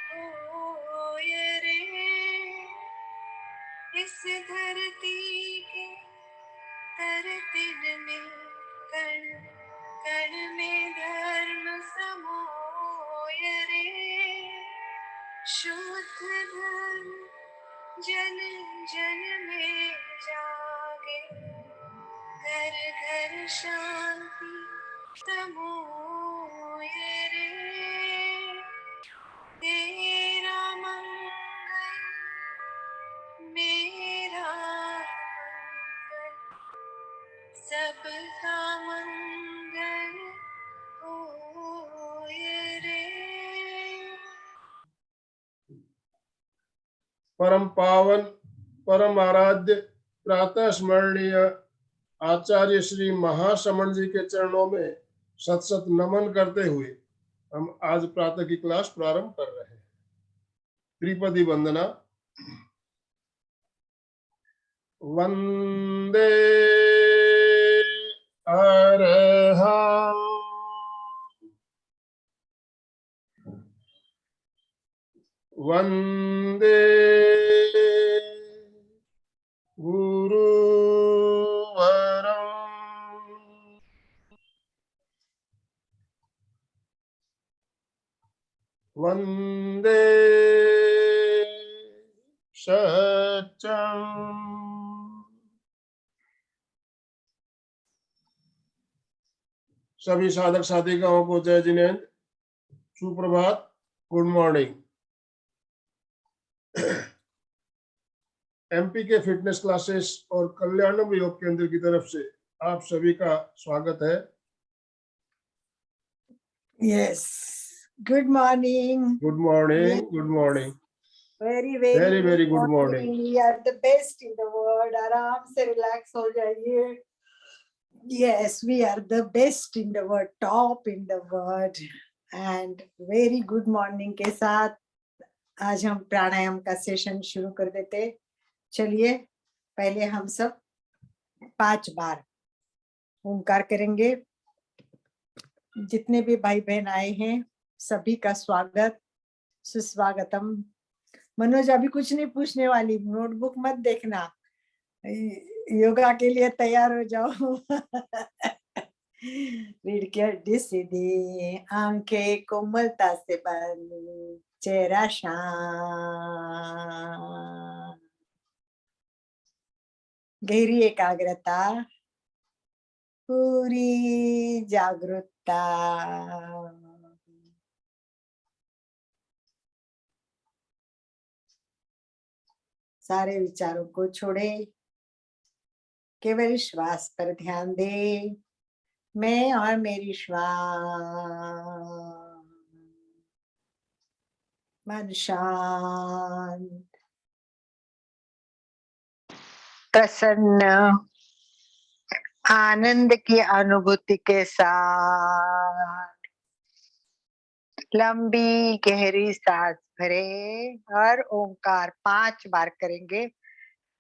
हो ये रे, इस धरती के तरतिन में कण कण में धर्म समोय रे, शुद्ध धर्म जन जन में जागे, घर घर शांति तमोय रे, तेरा मंगल मेरा मंगल, सबका मंगल होय रे। परम पावन परम आराध्य प्रातः स्मरणीय आचार्य श्री महाश्रमण जी के चरणों में सत सत नमन करते हुए हम आज प्रातः की क्लास प्रारंभ कर रहे हैं। त्रिपदी वंदना। वंदे अरहं वंदे गुरुवरं वंदे सत्यं। सभी साधक साधिकाओं को जय जिनेन्द्र, सुप्रभात, गुड मॉर्निंग। एमपी के फिटनेस क्लासेस और कल्याणम योग केंद्र की तरफ से आप सभी का स्वागत है। Yes. Good morning. Good morning. Yes. Good morning. Very very good morning. We are the best in the world. आराम से relax हो जाइए. Yes, we are the best in the world, top in the world. And very good morning के साथ आज हम प्राणायाम का session शुरू कर देते। चलिए पहले हम सब 5 बार ओंकार करेंगे। जितने भी भाई बहन आए हैं सभी का स्वागत, सुस्वागतम। मनोज अभी कुछ नहीं पूछने वाली, नोटबुक मत देखना, योगा के लिए तैयार हो जाओ। रीढ़ की हड्डी सीधी, आंखें कोमलता से बंद, चेहरा शांत, गहरी एकाग्रता, पूरी जागरूकता। सारे विचारों को छोड़े, केवल श्वास पर ध्यान दे। मैं और मेरी श्वास, मन शांत, प्रसन्न, आनंद की अनुभूति के साथ लंबी गहरी सांस भरे और ओंकार 5 बार करेंगे।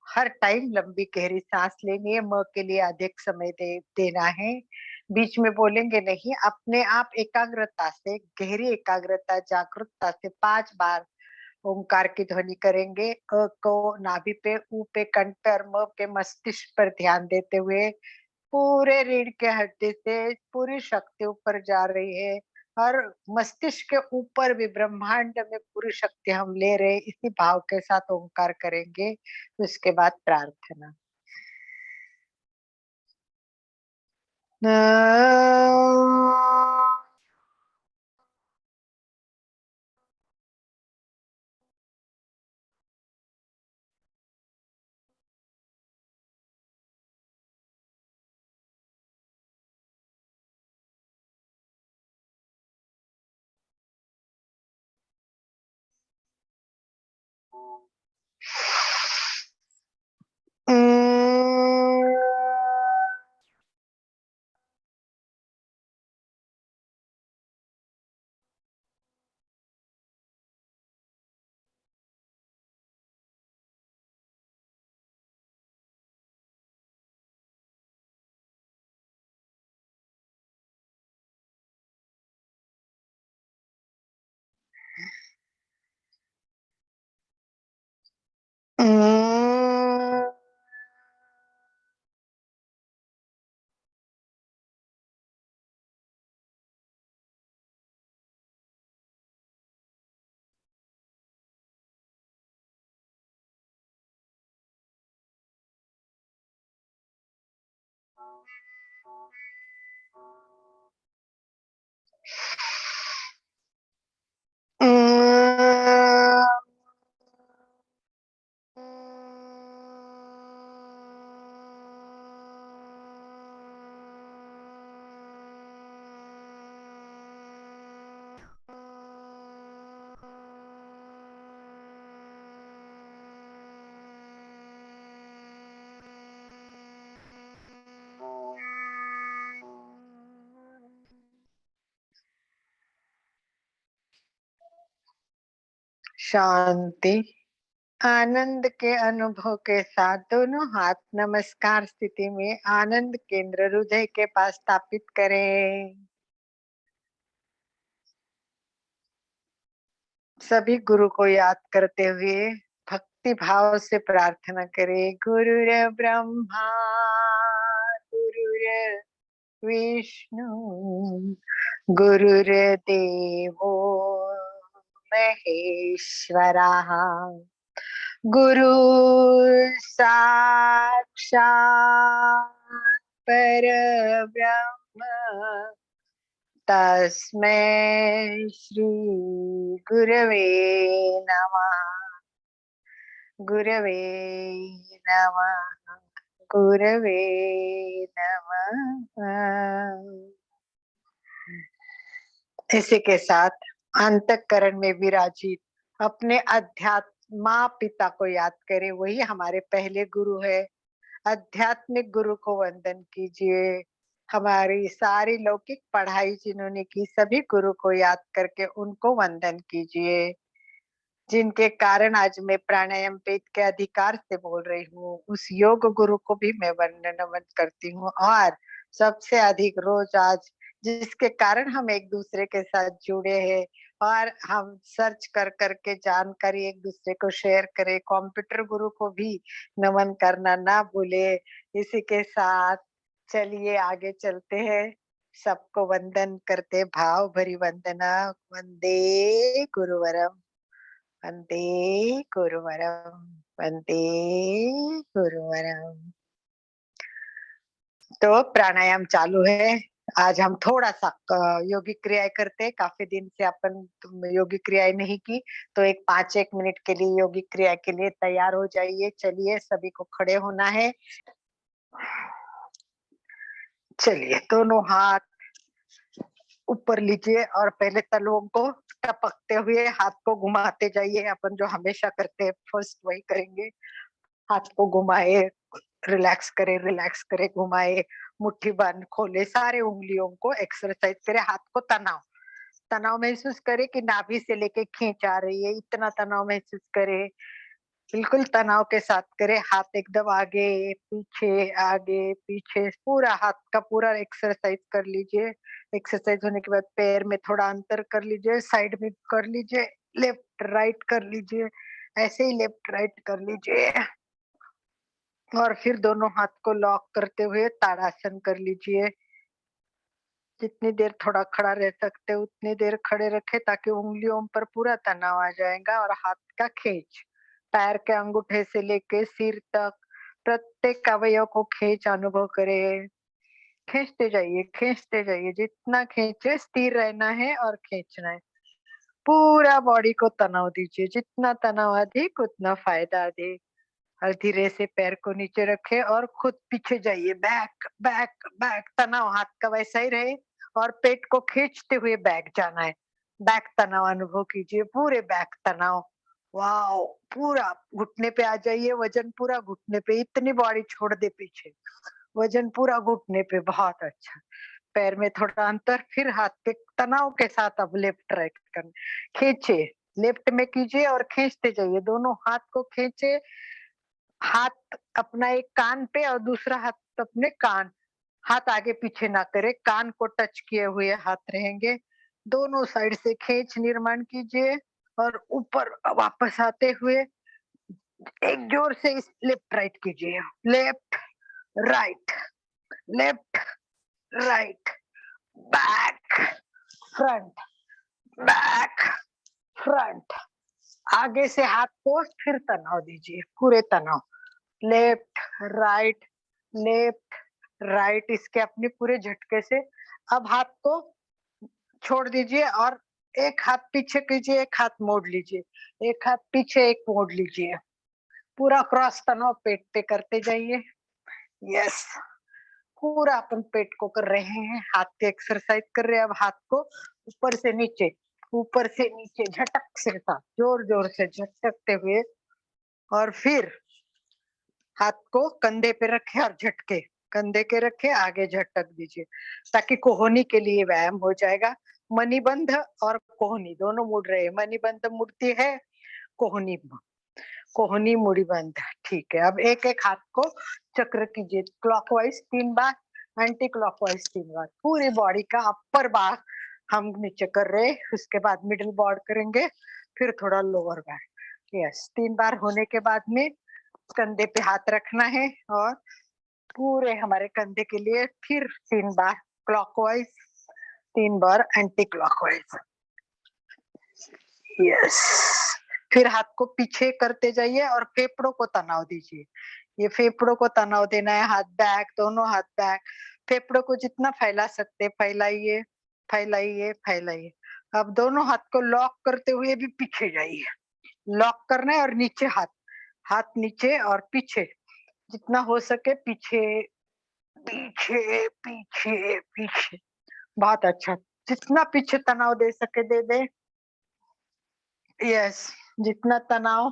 हर टाइम लंबी गहरी सांस लेनी है, म के लिए अधिक समय देना है, बीच में बोलेंगे नहीं। अपने आप एकाग्रता से, गहरी एकाग्रता, जागरूकता से 5 बार ओंकार की ध्वनि करेंगे। अ को नाभि पे, ऊ पे कंठ पर, म पे मस्तिष्क पर ध्यान देते हुए पूरे रीढ़ के हड्डी से पूरी शक्ति ऊपर जा रही है और मस्तिष्क के ऊपर भी ब्रह्मांड में पूरी शक्ति हम ले रहे हैं। इसी भाव के साथ ओंकार करेंगे। उसके बाद प्रार्थना। शांति। आनंद के अनुभव के साथ दोनों हाथ नमस्कार स्थिति में आनंद केंद्र हृदय के पास स्थापित करें। सभी गुरु को याद करते हुए भक्ति भाव से प्रार्थना करें। गुरुर ब्रह्मा गुरुर विष्णु गुरुर्देवो महेश्वरा गुरु साक्षात् परब्रह्म तस्मै श्री गुरवे नमः। गुरवे नमः। गुरवे नमः। इसी के साथ अंतःकरण में विराजित अपने अध्यात्मा पिता को याद करें। वही हमारे पहले गुरु है। आध्यात्मिक गुरु को वंदन कीजिए। हमारी सारी लौकिक पढ़ाई जिन्होंने की सभी गुरु को याद करके उनको वंदन कीजिए, जिनके कारण आज मैं प्राणायाम वेद के अधिकार से बोल रही हूँ। उस योग गुरु को भी मैं वंदन करती हूँ। और सबसे अधिक रोज आज जिसके कारण हम एक दूसरे के साथ जुड़े हैं और हम सर्च कर करके जानकारी एक दूसरे को शेयर करें, कंप्यूटर गुरु को भी नमन करना ना भूले। इसी के साथ चलिए आगे चलते हैं। सबको वंदन करते भाव भरी वंदना। वंदे गुरुवरम वंदे गुरुवरम वंदे गुरुवरम। तो प्राणायाम चालू है। आज हम थोड़ा सा योगिक क्रियाएं करते हैं। काफी दिन से अपन योगिक क्रियाएं नहीं की, तो एक 5-1 मिनट के लिए योगिक क्रिया के लिए तैयार हो जाइए। चलिए सभी को खड़े होना है। चलिए दोनों हाथ ऊपर लीजिए और पहले तलवों को टपकते हुए हाथ को घुमाते जाइए। अपन जो हमेशा करते हैं फर्स्ट वही करेंगे। हाथ को घुमाए, रिलैक्स करे, घुमाए, मुट्ठी बंद, खोले, सारे उंगलियों को एक्सरसाइज करे। हाथ को तनाव तनाव महसूस करे कि नाभि से लेके खींच आ रही है, इतना तनाव महसूस करे। बिल्कुल तनाव के साथ करे। हाथ एकदम आगे पीछे पूरा हाथ का पूरा एक्सरसाइज कर लीजिए। एक्सरसाइज होने के बाद पैर में थोड़ा अंतर कर लीजिए, साइड में कर लीजिए, लेफ्ट राइट कर लीजिए, ऐसे ही लेफ्ट राइट कर लीजिए। और फिर दोनों हाथ को लॉक करते हुए ताड़ासन कर लीजिए। जितनी देर थोड़ा खड़ा रह सकते उतनी देर खड़े रखे ताकि उंगलियों पर पूरा तनाव आ जाएगा। और हाथ का खींच, पैर के अंगूठे से लेके सिर तक प्रत्येक अवयव को खींच अनुभव करे। खींचते जाइए, जितना खींचे स्थिर रहना है और खींचना है। पूरा बॉडी को तनाव दीजिए, जितना तनाव अधिक उतना फायदा अधिक। और धीरे से पैर को नीचे रखे और खुद पीछे जाइए। बैक बैक बैक, तनाव हाथ का वैसा ही रहे और पेट को खींचते हुए बैक जाना है। बैक तनाव अनुभव कीजिए, पूरे बैक तनाव। वाओ, पूरा घुटने पे आ जाइए। वजन पूरा घुटने पे, इतनी बॉडी छोड़ दे पीछे, वजन पूरा घुटने पे। बहुत अच्छा। पैर में थोड़ा अंतर, फिर हाथ के तनाव के साथ अब लेफ्ट राइट करना। खींचे, लेफ्ट में कीजिए और खींचते जाइए। दोनों हाथ को खींचे। हाथ अपना एक कान पे और दूसरा हाथ अपने कान। हाथ आगे पीछे ना करे, कान को टच किए हुए हाथ रहेंगे। दोनों साइड से खींच निर्माण कीजिए और ऊपर वापस आते हुए एक जोर से लेफ्ट राइट कीजिए। Left right, left right, back front, back front. आगे से हाथ को फिर तनाव दीजिए, पूरे तनाव। लेफ्ट राइट, लेफ्ट राइट इसके अपने पूरे झटके से। अब हाथ को छोड़ दीजिए और एक हाथ पीछे कीजिए, एक हाथ मोड़ लीजिए, एक हाथ पीछे, एक मोड़ लीजिए। पूरा क्रॉस तनाव पेट पे करते जाइए। यस, पूरा अपन पेट को कर रहे हैं, हाथ की एक्सरसाइज कर रहे हैं। अब हाथ को ऊपर से नीचे झटक से साथ जोर जोर से झटकते हुए, और फिर हाथ को कंधे पे रखे और झटके, कंधे के रखे आगे झटक दीजिए, ताकि कोहनी के लिए व्यायाम हो जाएगा। मणिबंध और कोहनी दोनों मुड़ रहे हैं। मणिबंध मुड़ती है, कोहनी कोहनी मुड़ी बंद। ठीक है, अब एक एक हाथ को चक्र कीजिए, क्लॉकवाइज 3 बार, एंटी क्लॉकवाइज 3 बार। पूरी बॉडी का अपर भाग हम नीचे कर रहे, उसके बाद मिडिल बॉडी करेंगे, फिर थोड़ा लोअर बैक। यस, 3 बार होने के बाद में कंधे पे हाथ रखना है और पूरे हमारे कंधे के लिए फिर 3 बार क्लॉकवाइज, 3 बार एंटी क्लॉकवाइज। यस, फिर हाथ को पीछे करते जाइए और फेफड़ों को तनाव दीजिए। ये फेफड़ों को तनाव देना है, हाथ बैक, दोनों हाथ बैक। फेफड़ों को जितना फैला सकते फैलाइए, फैलाइए, फैलाइए। अब दोनों हाथ को लॉक करते हुए भी पीछे जाइए। लॉक करना है और नीचे हाथ, हाथ नीचे और पीछे, जितना हो सके पीछे, पीछे, पीछे, पीछे। बहुत अच्छा, जितना पीछे तनाव दे सके दे दे। यस, जितना तनाव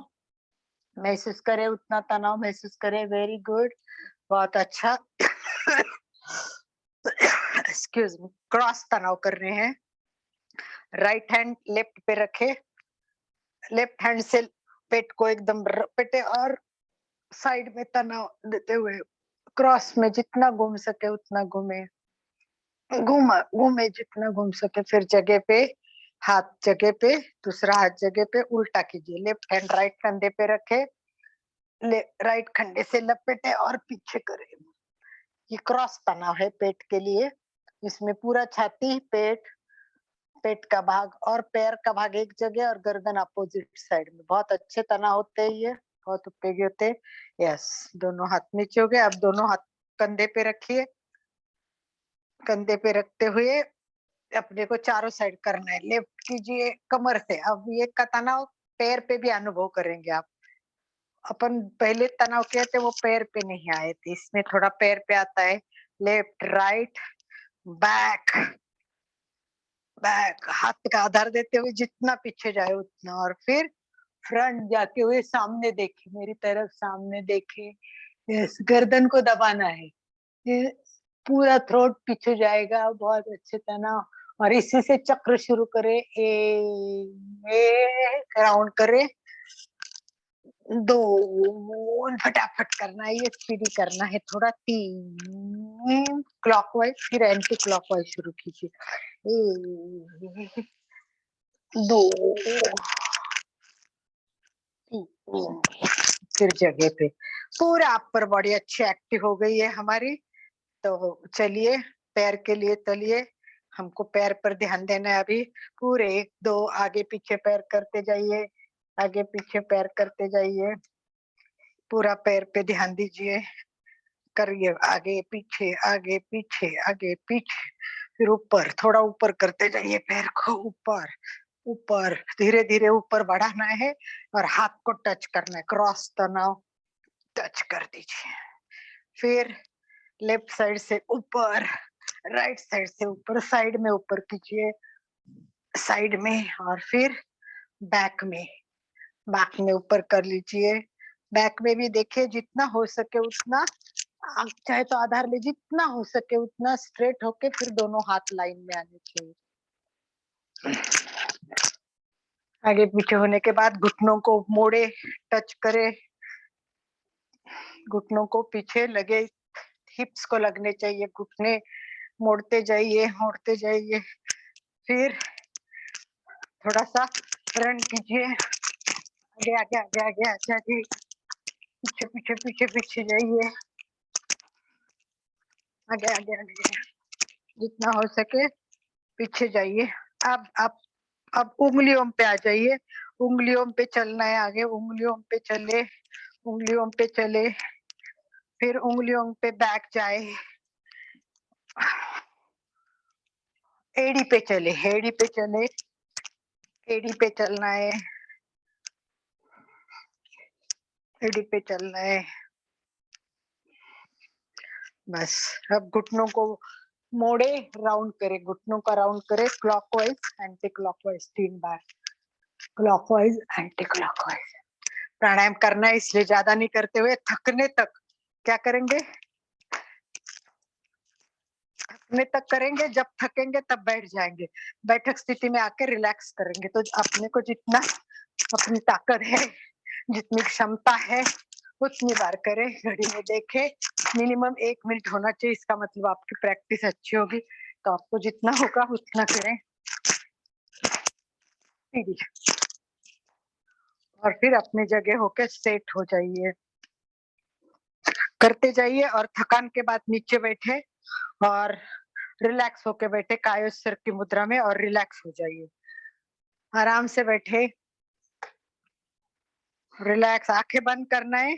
महसूस करे उतना तनाव महसूस करे। वेरी गुड, बहुत अच्छा। एक्सक्यूज मी, क्रॉस तनाव कर रहे हैं। राइट हैंड लेफ्ट पे रखे, लेफ्ट हैंड से पेट को एकदम रपेटे और साइड में तनाव देते हुए क्रॉस में जितना घूम सके उतना घूमे, घूमे जितना घूम सके। फिर जगह पे, हाथ जगह पे, दूसरा हाथ जगह पे, उल्टा कीजिए। लेफ्ट हैंड राइट कंधे पे रखे, राइट कंधे से लपेटे और पीछे करें। ये क्रॉस तनाव है पेट के लिए। इसमें पूरा छाती, पेट, पेट का भाग और पैर का भाग एक जगह और गर्दन अपोजिट साइड में। बहुत अच्छे तनाव होते हैं ये, बहुत उपयोगी होते हैं। यस, दोनों हाथ नीचे हो गए। अब दोनों हाथ कंधे पे रखिए, कंधे पे रखते हुए अपने को चारों साइड करना है। लेफ्ट कीजिए कमर से। अब ये का तनाव पैर पे भी अनुभव करेंगे आप। अपन पहले तनाव किए थे वो पैर पे नहीं आए थे, इसमें थोड़ा पैर पे आता है। लेफ्ट, राइट, बैक, बैक, हाथ का आधार देते हुए जितना पीछे जाए उतना, और फिर फ्रंट जाके हुए सामने देखे, मेरी तरफ सामने देखे। यस, गर्दन को दबाना है, ये पूरा थ्रोट पीछे जाएगा। बहुत अच्छे तनाव। और इसी से चक्र शुरू करे, राउंड करे, 2 फटाफट करना है, ये स्पीडी करना है थोड़ा। 3 क्लॉकवाइज, फिर एंटी क्लॉकवाइज शुरू कीजिए। 2, फिर जगह पे। पूरा अपर बॉडी अच्छी एक्टिव हो गई है हमारी। तो चलिए, पैर के लिए चलिए, हमको पैर पर ध्यान देना है अभी। पूरे 1 2 आगे पीछे पैर करते जाइए, आगे पीछे पैर करते जाइए। पूरा पैर पे ध्यान दीजिए, करिए आगे पीछे, आगे पीछे, आगे पीछे। फिर ऊपर, थोड़ा ऊपर करते जाइए, पैर को ऊपर, ऊपर, धीरे धीरे ऊपर बढ़ाना है और हाथ को टच करना है। क्रॉस तनाव टच कर दीजिए। फिर लेफ्ट साइड से ऊपर, राइट साइड से ऊपर, साइड में ऊपर कीजिए, साइड में, और फिर बैक में, बैक में ऊपर कर लीजिए। बैक में भी देखिए जितना हो सके उतना, आप चाहे तो आधार ले, जितना हो सके उतना स्ट्रेट होके फिर दोनों हाथ लाइन में आने चाहिए। आगे पीछे होने के बाद घुटनों को मोड़े, टच करे, घुटनों को पीछे लगे, हिप्स को लगने चाहिए घुटने। मोड़ते जाइए, मोड़ते जाइए। फिर थोड़ा सा रन कीजिए, आगे आगे आगे आगे आगे आगे, पीछे पीछे पीछे पीछे जाइए, आगे आगे आगे, जितना हो सके पीछे जाइए। अब उंगलियों पे आ जाइए, उंगलियों पे चलना है आगे, उंगलियों पे चले, उंगलियों पे चले, फिर उंगलियों पे बैक जाए, एड़ी पे चले, एड़ी पे चले, एड़ी पे चलना है, एड़ी पे चलना है। बस अब घुटनों को मोड़े, राउंड करे, घुटनों का राउंड करे, क्लॉकवाइज एंटी क्लॉकवाइज 3 बार, क्लॉकवाइज एंटी क्लॉकवाइज। प्राणायाम करना है इसलिए ज्यादा नहीं करते हुए थकने तक क्या करेंगे, थकने तक करेंगे, जब थकेंगे तब बैठ जाएंगे, बैठक स्थिति में आके रिलैक्स करेंगे। तो अपने को जितना अपनी ताकत है, जितनी क्षमता है उतनी बार करें, घड़ी में देखे, मिनिमम 1 मिनट होना चाहिए, इसका मतलब आपकी प्रैक्टिस अच्छी होगी, तो आपको जितना होगा उतना करें। और फिर अपनी जगह होके सेट हो जाइए, करते जाइए, और थकान के बाद नीचे बैठे और रिलैक्स होके बैठे कायोस्वर की मुद्रा में, और रिलैक्स हो जाइए, आराम से बैठे, रिलैक्स, आंखें बंद करना है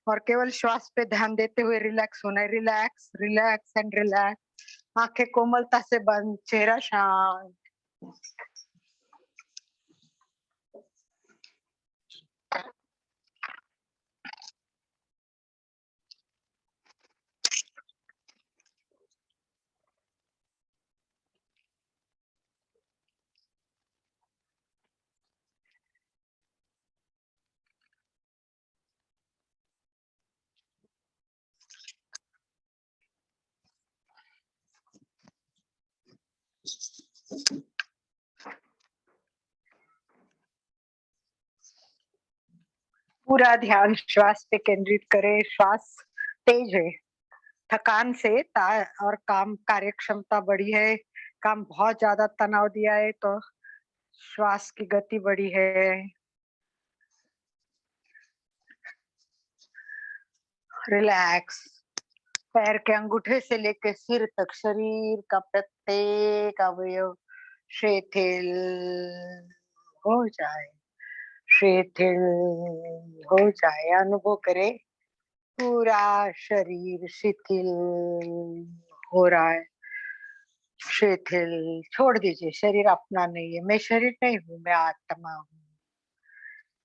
और केवल श्वास पे ध्यान देते हुए रिलैक्स होना है, रिलैक्स रिलैक्स एंड रिलैक्स, आंखें कोमलता से बंद, चेहरा शांत। पूरा ध्यान श्वास पे केंद्रित करें, श्वास तेज है, थकान से और काम कार्यक्षमता बढ़ी है, काम बहुत ज्यादा तनाव दिया है तो श्वास की गति बढ़ी है। रिलैक्स, पैर के अंगूठे से लेकर सिर तक शरीर का प्रत्येक अवयव शिथिल हो जाए, शिथिल हो जाए, अनुभव करे पूरा शरीर शिथिल हो रहा है, शिथिल। छोड़ दीजिए, शरीर अपना नहीं है, मैं शरीर नहीं हूँ, मैं आत्मा हूँ,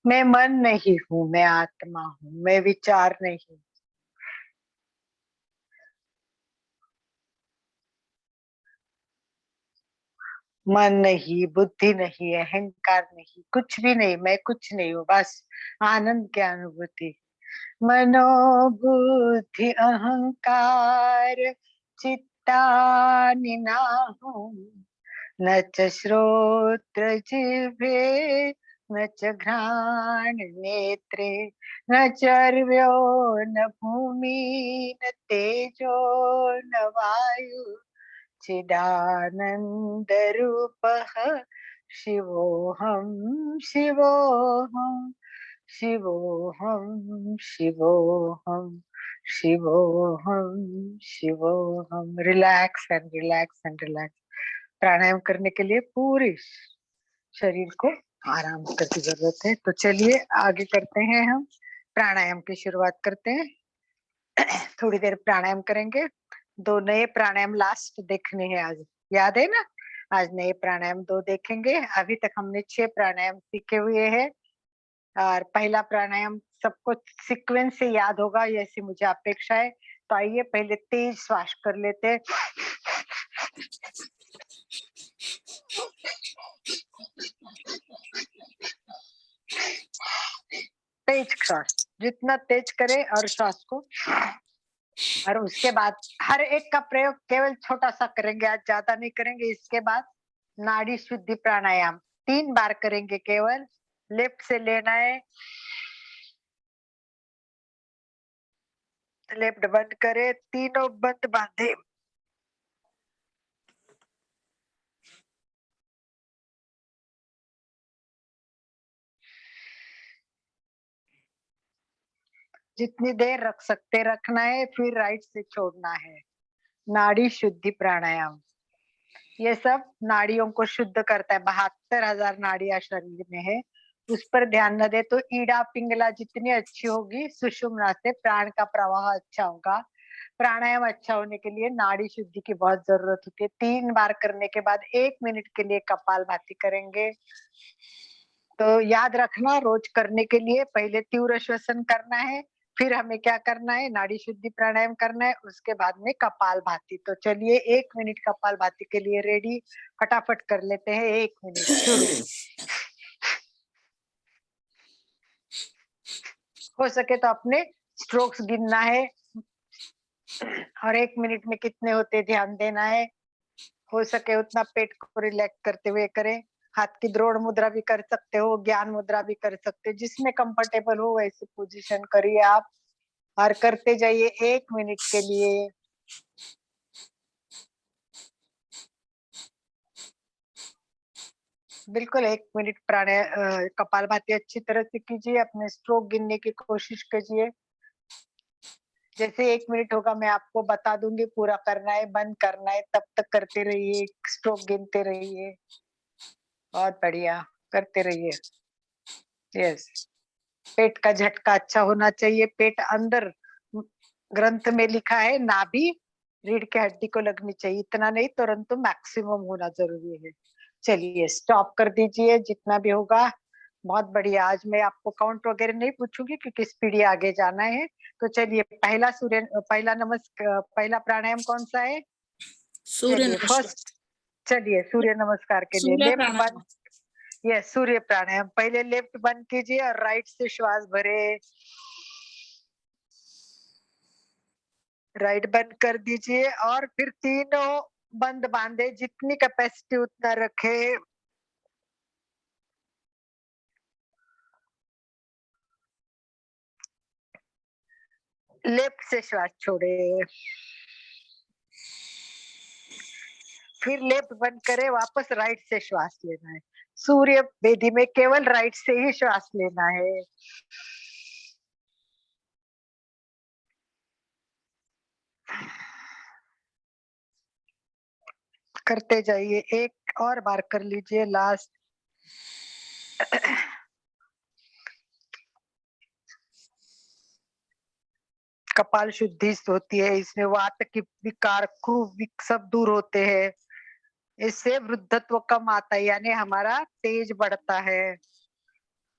मैं मन नहीं हूँ, मैं आत्मा हूँ, मैं विचार नहीं हूँ, मन नहीं, बुद्धि नहीं, अहंकार नहीं, कुछ भी नहीं, मैं कुछ नहीं हूँ, बस आनंद की अनुभूति। मनोबुद्धि अहंकार चित्तानि नाहं, न च श्रोत्र जिह्वे न च घ्राण नेत्रे, न चर्व्यो न भूमि न तेजो न वायु, चिदानंद रूपः शिवोऽहं, शिवोऽहं, शिवोऽहं, शिवोऽहं, शिवोऽहं, शिवोऽहं। Relax and relax and relax. Pranayama करने के लिए पूरे शरीर को आराम करने की जरूरत है। तो चलिए आगे करते हैं, हम प्राणायाम की शुरुआत करते हैं। थोड़ी देर प्राणायाम करेंगे, 2 नए प्राणायाम लास्ट देखने हैं आज, याद है ना, आज नए प्राणायाम 2 देखेंगे। अभी तक हमने 6 प्राणायाम सीखे हुए हैं, और पहला प्राणायाम सबको सीक्वेंस से याद होगा, ऐसी मुझे अपेक्षा है। तो आइए पहले तेज श्वास कर लेते हैं, तेज श्वास, जितना तेज करे और श्वास को, और उसके बाद हर एक का प्रयोग केवल छोटा सा करेंगे, आज ज्यादा नहीं करेंगे। इसके बाद नाड़ी शुद्धि प्राणायाम 3 बार करेंगे, केवल लेफ्ट से लेना है, लेफ्ट बंद करे, तीनों बंद बांधे, जितनी देर रख सकते रखना है, फिर राइट से छोड़ना है। नाड़ी शुद्धि प्राणायाम, ये सब नाड़ियों को शुद्ध करता है, 72,000 नाड़ियां शरीर में है, उस पर ध्यान न दे तो ईड़ा पिंगला जितनी अच्छी होगी, सुषुम्ना से प्राण का प्रवाह अच्छा होगा, प्राणायाम अच्छा होने के लिए नाड़ी शुद्धि की बहुत जरूरत होती है। 3 बार करने के बाद 1 मिनट के लिए कपालभाति करेंगे। तो याद रखना, रोज करने के लिए पहले तीव्र श्वसन करना है, फिर हमें क्या करना है, नाड़ी शुद्धि प्राणायाम करना है, उसके बाद में कपालभाति। तो चलिए 1 मिनट कपालभाति के लिए रेडी, फटाफट कर लेते हैं। 1 मिनट शुरू। हो सके तो अपने स्ट्रोक्स गिनना है और 1 मिनट में कितने होते ध्यान देना है। हो सके उतना पेट को रिलैक्स करते हुए करें। हाथ की द्रोण मुद्रा भी कर सकते हो, ज्ञान मुद्रा भी कर सकते हो, जिसमें कंफर्टेबल हो वैसे पोजीशन करिए आप और करते जाइए 1 मिनट के लिए। बिल्कुल 1 मिनट कपालभाति अच्छी तरह से कीजिए, अपने स्ट्रोक गिनने की कोशिश कीजिए। जैसे 1 मिनट होगा मैं आपको बता दूंगी, पूरा करना है, बंद करना है, तब तक करते रहिए, स्ट्रोक गिनते रहिए। बहुत बढ़िया, करते रहिए। यस, पेट का झटका अच्छा होना चाहिए। पेट अंदर ग्रंथ में लिखा है नाभि रीढ़ की हड्डी को लगनी चाहिए, इतना नहीं तुरंत मैक्सिमम होना जरूरी है। चलिए स्टॉप कर दीजिए, जितना भी होगा। बहुत बढ़िया। आज मैं आपको काउंट वगैरह नहीं पूछूंगी क्योंकि स्पीड आगे जाना है। तो चलिए पहला प्राणायाम कौन सा है? सूर्य चलिए नमस्कार। फर्स्ट, चलिए सूर्य नमस्कार के लिए सूर्य लेफ्ट प्राणायाम। बंद। यस, सूर्य प्राणायाम। पहले लेफ्ट बंद कीजिए और राइट से श्वास भरे। राइट बंद कर दीजिए और फिर तीनों बंद बांधे, जितनी कैपेसिटी उतना रखे। लेफ्ट से श्वास छोड़े, फिर लेफ्ट बंद करे, वापस राइट से श्वास लेना है। सूर्य वेदी में केवल राइट से ही श्वास लेना है। करते जाइए, एक और बार कर लीजिए, लास्ट। कपाल शुद्धि होती है, इसमें वात की विकार, कुविक सब दूर होते हैं। इससे वृद्धत्व कम आता है, यानी हमारा तेज बढ़ता है।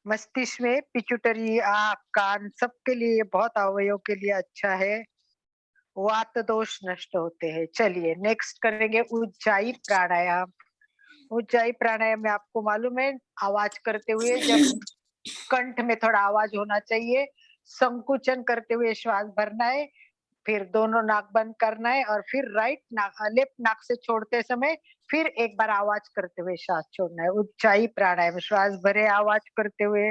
मस्तिष्क में पिट्यूटरी, आँख, कान सबके लिए, बहुत अवयव के लिए अच्छा है। वात दोष नष्ट होते हैं। चलिए नेक्स्ट करेंगे उज्जाई प्राणायाम। उज्जाई प्राणायाम में आपको मालूम है, आवाज करते हुए, जब कंठ में थोड़ा आवाज होना चाहिए, संकुचन करते हुए श्वास भरना है, फिर दोनों नाक बंद करना है और फिर लेफ्ट नाक से छोड़ते समय फिर एक बार आवाज करते हुए श्वास छोड़ना है। उज्जाई प्राणायाम, श्वास भरे आवाज करते हुए।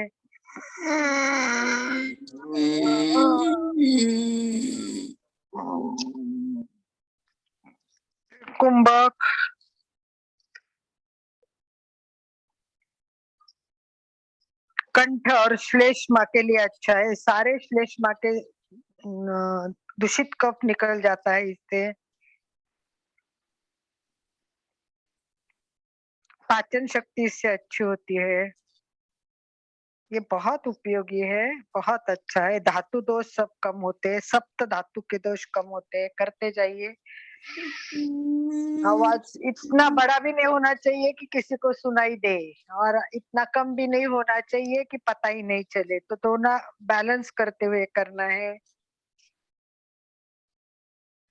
कुंभक, कंठ और श्लेष्मा के लिए अच्छा है। सारे श्लेष्मा के दूषित कफ निकल जाता है इससे। पाचन शक्ति इससे अच्छी होती है। ये बहुत उपयोगी है, बहुत अच्छा है। धातु दोष सब कम होते हैं, सप्त धातु के दोष कम होते हैं। करते जाइए। आवाज इतना बड़ा भी नहीं होना चाहिए कि किसी को सुनाई दे और इतना कम भी नहीं होना चाहिए कि पता ही नहीं चले। तो दोनों बैलेंस करते हुए करना है।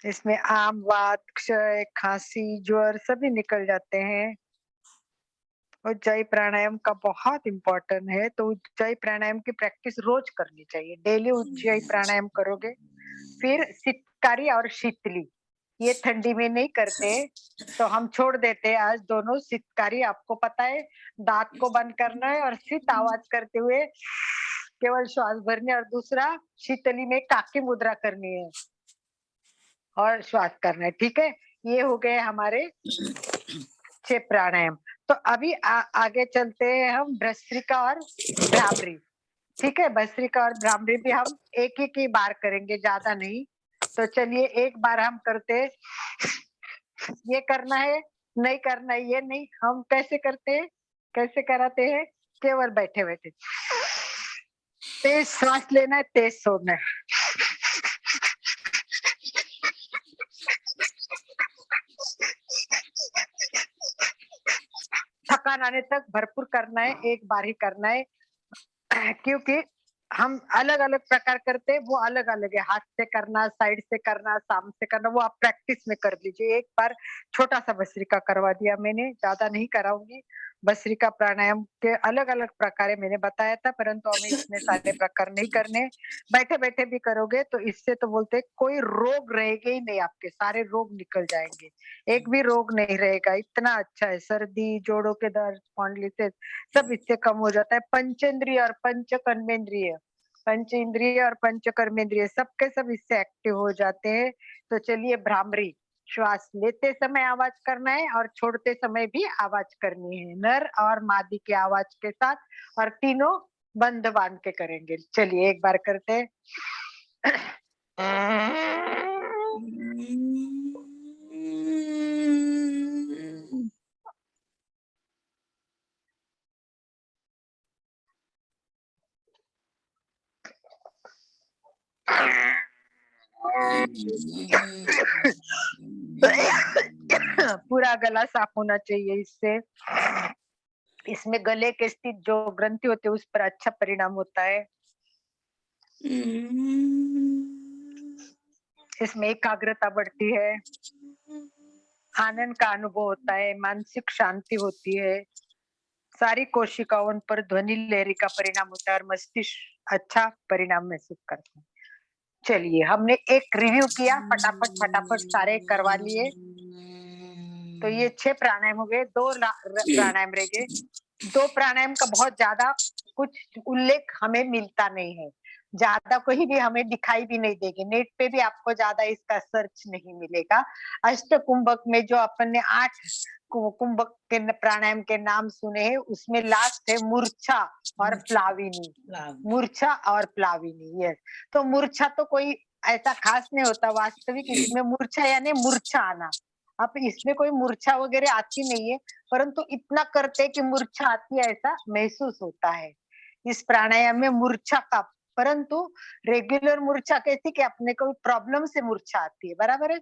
इसमें आम, वात, क्षय, खांसी, ज्वर सभी निकल जाते हैं। उज्जाई प्राणायाम का बहुत इम्पोर्टेंट है, तो उज्जाई प्राणायाम की प्रैक्टिस रोज करनी चाहिए। डेली उज्जाई प्राणायाम करोगे। फिर सितकारी और शीतली, ये ठंडी में नहीं करते तो हम छोड़ देते हैं। आज दोनों सितकारी, आपको पता है, दांत को बंद करना है और सित आवाज करते हुए केवल श्वास भरने, और दूसरा शीतली में काकी मुद्रा करनी है और श्वास करना है। ठीक है, ये हो गए हमारे 6 प्राणायाम। तो अभी आगे चलते हैं हम भस्त्रिका और भ्रामरी। ठीक है, भस्त्रिका और भ्रामरी भी हम एक ही बार करेंगे, ज्यादा नहीं। तो चलिए एक बार हम करते, ये करना है, नहीं करना है ये नहीं। हम कैसे करते हैं, कैसे कराते हैं? केवल बैठे बैठे तेज श्वास लेना है, तेज छोड़ना है। थकान आने तक भरपूर करना है, एक बार ही करना है। क्योंकि हम अलग अलग प्रकार करते हैं, वो अलग अलग है। हाथ से करना, साइड से करना, सामने से करना, वो आप प्रैक्टिस में कर लीजिए। एक बार छोटा सा भस्त्रिका करवा दिया मैंने, ज्यादा नहीं कराऊंगी। भस्त्रिका प्राणायाम के अलग अलग प्रकार मैंने बताया था, परंतु हमें इतने सारे प्रकार नहीं करने। बैठे बैठे भी करोगे तो इससे तो बोलते कोई रोग रहेगा ही नहीं, आपके सारे रोग निकल जाएंगे, एक भी रोग नहीं रहेगा। इतना अच्छा है, सर्दी, जोड़ों के दर्द, स्पॉन्डिलिटिस सब इससे कम हो जाता है। पंचेंद्रिय और पंच कर्मेंद्रिय, पंच इंद्रिय और पंच कर्मेंद्रिय सबके सब इससे एक्टिव हो जाते हैं। तो चलिए, भ्रामरी श्वास लेते समय आवाज करना है और छोड़ते समय भी आवाज करनी है, नर और मादी की आवाज के साथ, और तीनों बंद बांध के करेंगे। चलिए एक बार करते हैं। पूरा गला साफ होना चाहिए इससे। इसमें गले के स्थित जो ग्रंथि होते हैं उस पर अच्छा परिणाम होता है। इसमें एकाग्रता बढ़ती है, आनंद का अनुभव होता है, मानसिक शांति होती है, सारी कोशिकाओं पर ध्वनि लहरी का परिणाम होता है और मस्तिष्क अच्छा परिणाम महसूस करता है। चलिए, हमने एक रिव्यू किया, फटाफट फटाफट सारे करवा लिए। तो ये 6 प्राणायाम हो गए, 2 प्राणायाम रह गए। 2 प्राणायाम का बहुत ज्यादा कुछ उल्लेख हमें मिलता नहीं है, ज्यादा कोई भी हमें दिखाई भी नहीं देगी, नेट पे भी आपको ज्यादा इसका सर्च नहीं मिलेगा। अष्ट कुंभक में जो अपन ने 8 कुंभक के प्राणायाम के नाम सुने हैं, उसमें लास्ट है मूर्छा और प्लाविनी। मूर्छा और प्लाविनी, यस। तो मूर्छा तो कोई ऐसा खास नहीं होता, वास्तविक इसमें मूर्छा यानी मूर्छा आना। अब इसमें कोई मूर्छा वगैरह आती नहीं है, परंतु इतना करते कि मूर्छा आती है ऐसा महसूस होता है इस प्राणायाम में, मूर्छा का। परंतु रेगुलर मूर्छा कैसी कि अपने को प्रॉब्लम से मूर्छा आती है, बराबर है।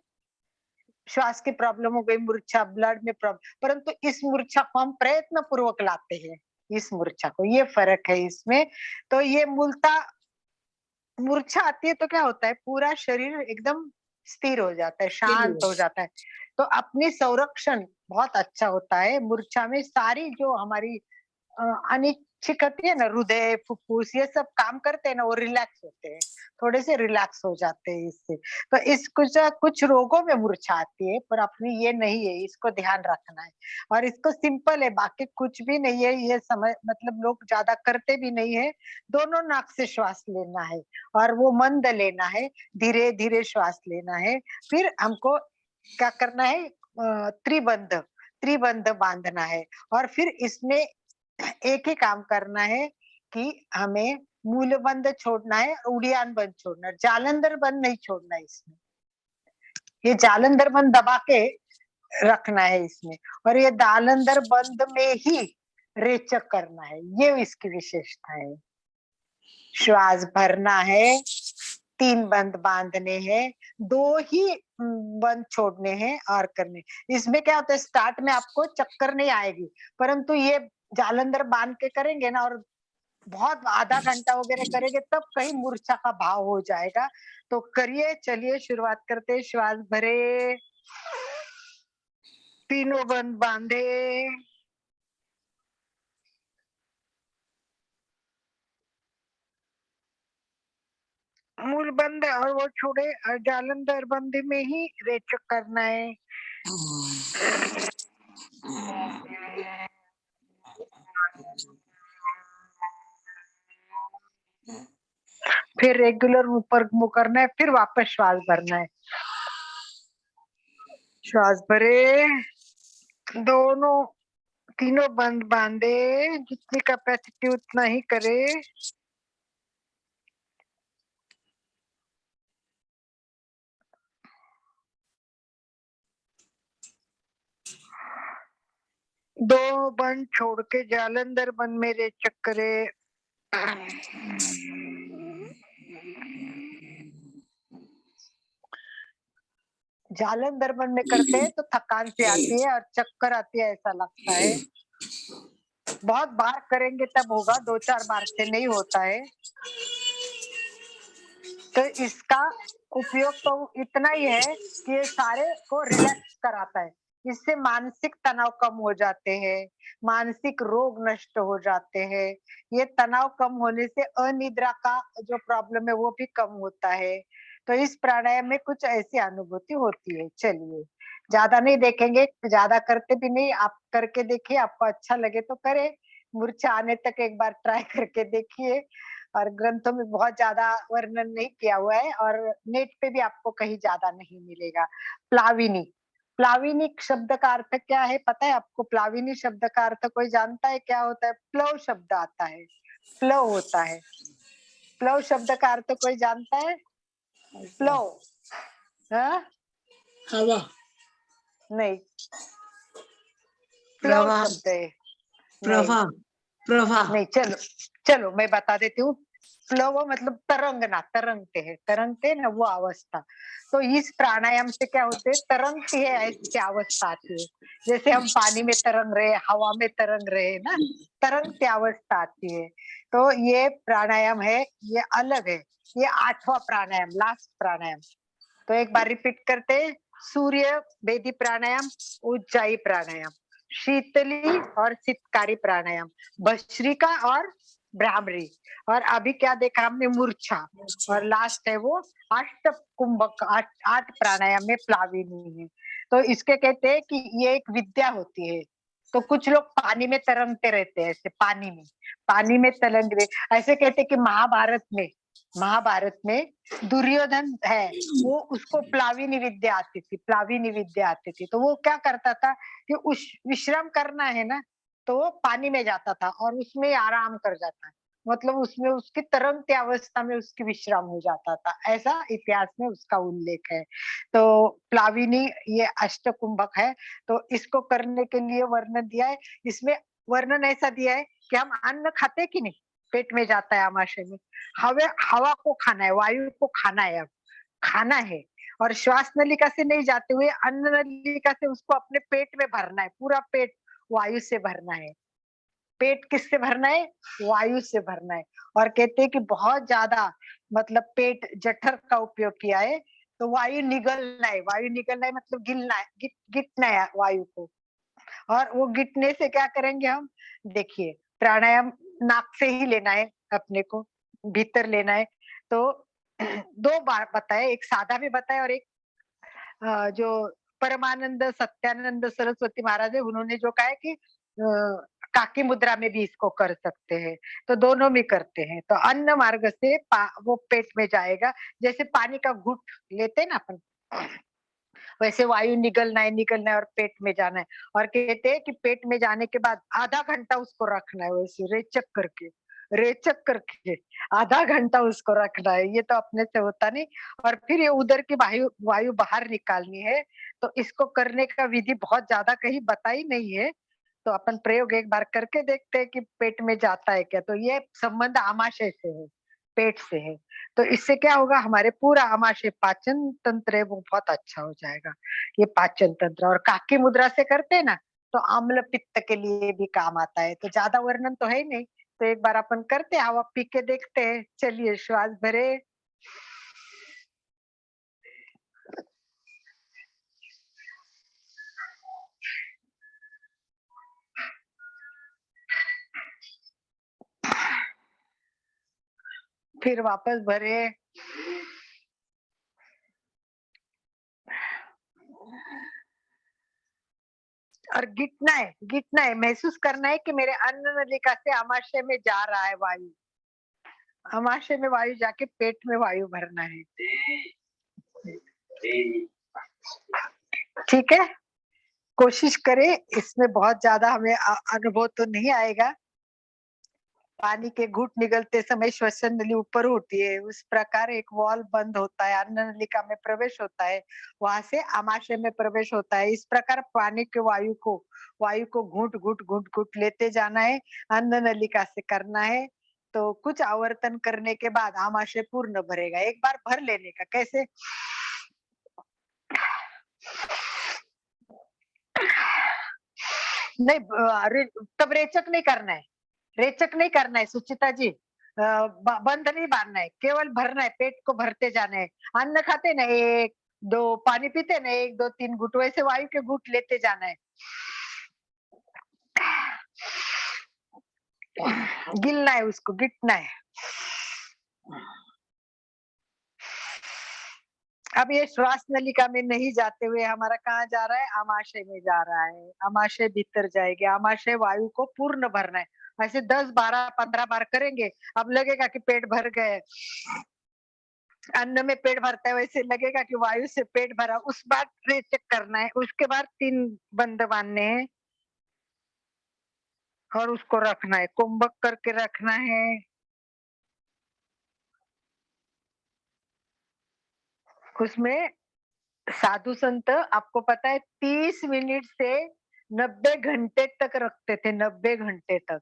श्वास की प्रॉब्लम हो गई, मूर्छा, ब्लड में प्रॉब्लम, परंतु इस मूर्छा को हम प्रयत्न पूर्वक लाते हैं, इस मूर्छा को, ये फर्क है इसमें। तो ये मूलता मूर्छा आती है तो क्या होता है, पूरा शरीर एकदम स्थिर हो जाता है, शांत हो जाता है। तो अपनी संरक्षण बहुत अच्छा होता है मूर्छा में। सारी जो हमारी अनिच्छिक होती है ना, हृदय, फुफ्फुस, ये सब काम करते हैं ना, वो रिलैक्स होते हैं, थोड़े से रिलैक्स हो जाते हैं इससे। तो इस कुछ रोगों में मूर्छा आती है, पर अपनी ये नहीं है, इसको ध्यान रखना है। और इसको सिंपल है, बाकी कुछ भी नहीं है, ये समझ मतलब लोग ज्यादा करते भी नहीं है। दोनों नाक से श्वास लेना है और वो मंद लेना है, धीरे धीरे श्वास लेना है। फिर हमको क्या करना है, त्रिबंध, त्रिबंध बांधना है। और फिर इसमें एक ही काम करना है कि हमें मूल बंद छोड़ना है, उड़ियान बंद छोड़ना है, जालंधर बंद नहीं छोड़ना है इसमें। ये जालंधर बंद दबा के रखना है इसमें, और ये जालंधर बंद में ही रेचक करना है, ये इसकी विशेषता है। श्वास भरना है, 3 बंद बांधने हैं, 2 ही बंद छोड़ने हैं और करने। इसमें क्या होता है, स्टार्ट में आपको चक्कर नहीं आएगी, परंतु ये जालंधर बांध के करेंगे ना, और बहुत आधा घंटा वगैरह करेंगे, तब कहीं मूर्छा का भाव हो जाएगा। तो करिए, चलिए शुरुआत करते हैं। श्वास भरे, तीनों बंद बांधे, मूल बंद और वो छोड़े, और जालंधर बंद में ही रेचक करना है। फिर रेगुलर ऊपर मुंह करना है, फिर वापस श्वास भरना है। श्वास भरे, दोनों तीनों बंद बांधे, जितनी कैपेसिटी उतना ही करे। दो बंद छोड़ के जालंधर बंद में रेचक करे। जालंधर बंद में करते हैं तो थकान सी आती है और चक्कर आती है, ऐसा लगता है। बहुत बार करेंगे तब होगा, 2-4 बार से नहीं होता है। तो इसका उपयोग तो इतना ही है कि ये सारे को रिलैक्स कराता है। इससे मानसिक तनाव कम हो जाते हैं, मानसिक रोग नष्ट हो जाते हैं। ये तनाव कम होने से अनिद्रा का जो प्रॉब्लम है वो भी कम होता है। तो इस प्राणायाम में कुछ ऐसी अनुभूति होती है। चलिए, ज़्यादा नहीं देखेंगे, ज़्यादा करते भी नहीं, आप करके देखिए, आपको अच्छा लगे तो करें। मूर्छा आने तक एक बार ट्राई करके देखिए। और ग्रंथों में बहुत ज़्यादा वर्णन नहीं किया हुआ है और नेट पे भी आपको कहीं ज़्यादा नहीं मिलेगा। प्लाविनी, प्लाविनी शब्द का अर्थ क्या है पता है आपको? प्लाविनी शब्द का अर्थ कोई जानता है क्या होता है? प्लव शब्द आता है, प्लव होता है। प्लव शब्द का अर्थ कोई जानता है? प्लव, हाँ? हवा, नहीं, प्लव प्रवाह, शब्द है। नहीं, प्रवाह, प्रवाह। नहीं, चलो, चलो मैं बता देती हूँ। प्लव मतलब तरंगना, तरंगते हैं, तरंगते हैं ना वो अवस्था। तो इस प्राणायाम से क्या होते है, तरंगती है ऐसी अवस्था आती है। जैसे हम पानी में तरंग रहे, हवा में तरंग रहे हैं ना, तरंगती अवस्था आती है। तो ये प्राणायाम है, ये अलग है। ये 8वां प्राणायाम, लास्ट प्राणायाम। तो एक बार रिपीट करते हैं। सूर्य वेदी प्राणायाम, उज्जाई प्राणायाम, शीतली और शीतकारी प्राणायाम, भस्त्रिका और भ्रामरी, और अभी क्या देखा हमने? मूर्छा। और लास्ट है वो अष्ट कुंभक, 8 प्राणायाम में प्लाविनी है। तो इसके कहते हैं कि ये एक विद्या होती है। तो कुछ लोग पानी में तरंगते रहते हैं, ऐसे पानी में तरंग रहे। ऐसे कहते हैं कि महाभारत में दुर्योधन है, वो उसको प्लाविनी विद्या आती थी, प्लाविनी विद्या आती थी। तो वो क्या करता था कि उस विश्राम करना है ना, तो वो पानी में जाता था और उसमें आराम कर जाता है। मतलब उसमें उसकी तरंगती अवस्था में उसकी विश्राम हो जाता था, ऐसा इतिहास में उसका उल्लेख है। तो प्लाविनी ये अष्टकुंभक है। तो इसको करने के लिए वर्णन दिया है। इसमें वर्णन ऐसा दिया है कि हम अन्न खाते कि नहीं, पेट में जाता है आमाशय में। हवा को खाना है, वायु को खाना है, अब खाना है। और श्वास नलिका से नहीं जाते हुए अन्न नलिका से उसको अपने पेट में भरना है, पूरा पेट वायु से भरना है। पेट किससे भरना है? वायु से भरना है। और कहते हैं कि बहुत ज्यादा मतलब पेट जठर का उपयोग किया है, तो वायु निगलना है, वायु निगलना है मतलब गिलना है, गिटना है वायु को। और वो गिटने से क्या करेंगे हम? देखिए, प्राणायाम नाक से ही लेना है अपने को, भीतर लेना है। तो 2 बार बताया, एक सादा भी बताया और एक जो परमानंद सत्यानंद सरस्वती महाराज है, उन्होंने जो कहा है कि काकी मुद्रा में भी इसको कर सकते हैं। तो दोनों में करते हैं। तो अन्न मार्ग से वो पेट में जाएगा। जैसे पानी का घुट लेते हैं ना अपन, वैसे वायु निकलना है और पेट में जाना है। और कहते हैं कि पेट में जाने के बाद आधा घंटा उसको रखना है, वैसे रेचक करके आधा घंटा उसको रखना है। ये तो अपने से होता नहीं। और फिर ये उदर की वायु वायु बाहर निकालनी है। तो इसको करने का विधि बहुत ज्यादा कहीं बताई नहीं है। तो अपन प्रयोग एक बार करके देखते हैं कि पेट में जाता है क्या। तो ये संबंध आमाशय से है, पेट से है। तो इससे क्या होगा, हमारे पूरा आमाशय पाचन तंत्र है वो बहुत अच्छा हो जाएगा। ये पाचन तंत्र, और काकी मुद्रा से करते हैं ना, तो आम्ल पित्त के लिए भी काम आता है। तो ज्यादा वर्णन तो है ही नहीं। तो एक बार अपन करते हैं, हवा पी के देखते हैं। चलिए, श्वास भरे, फिर वापस भरे। और गिटना है, महसूस करना है कि मेरे अन्न नलिका से आमाशय में जा रहा है वायु। आमाशय में वायु जाके पेट में वायु भरना है। ठीक है, कोशिश करें। इसमें बहुत ज्यादा हमें अनुभव तो नहीं आएगा। पानी के घूंट निगलते समय श्वसन नली ऊपर होती है, उस प्रकार एक वॉल बंद होता है, अन्न नलिका में प्रवेश होता है, वहां से आमाशय में प्रवेश होता है। इस प्रकार पानी के वायु को घूंट घूंट घूंट घूंट लेते जाना है, अन्न नलिका से करना है। तो कुछ आवर्तन करने के बाद आमाशय पूर्ण भरेगा। एक बार भर लेने का कैसे? नहीं तब रेचक नहीं करना है, रेचक नहीं करना है सुचिता जी। बंद नहीं मारना है, केवल भरना है, पेट को भरते जाना है। अन्न खाते ना, 1 2 पानी पीते ना, 1 2 3 घूंट, वैसे वायु के घूंट लेते जाना है। गिलना है, उसको गिटना है। अब ये श्वास नलिका में नहीं जाते हुए हमारा कहाँ जा रहा है, आमाशय में जा रहा है। आमाशय भीतर जाएगी, आमाशय वायु को पूर्ण भरना है। ऐसे 10 12 15 बार करेंगे, अब लगेगा कि पेट भर गए। अन्न में पेट भरता है, वैसे लगेगा कि वायु से पेट भरा, उस बार रेचक करना है। उसके बाद 3 बंद बांधने हैं और उसको रखना है, कुंभक करके रखना है। उसमें साधु संत आपको पता है 30 मिनट से 90 घंटे तक रखते थे, 90 घंटे तक,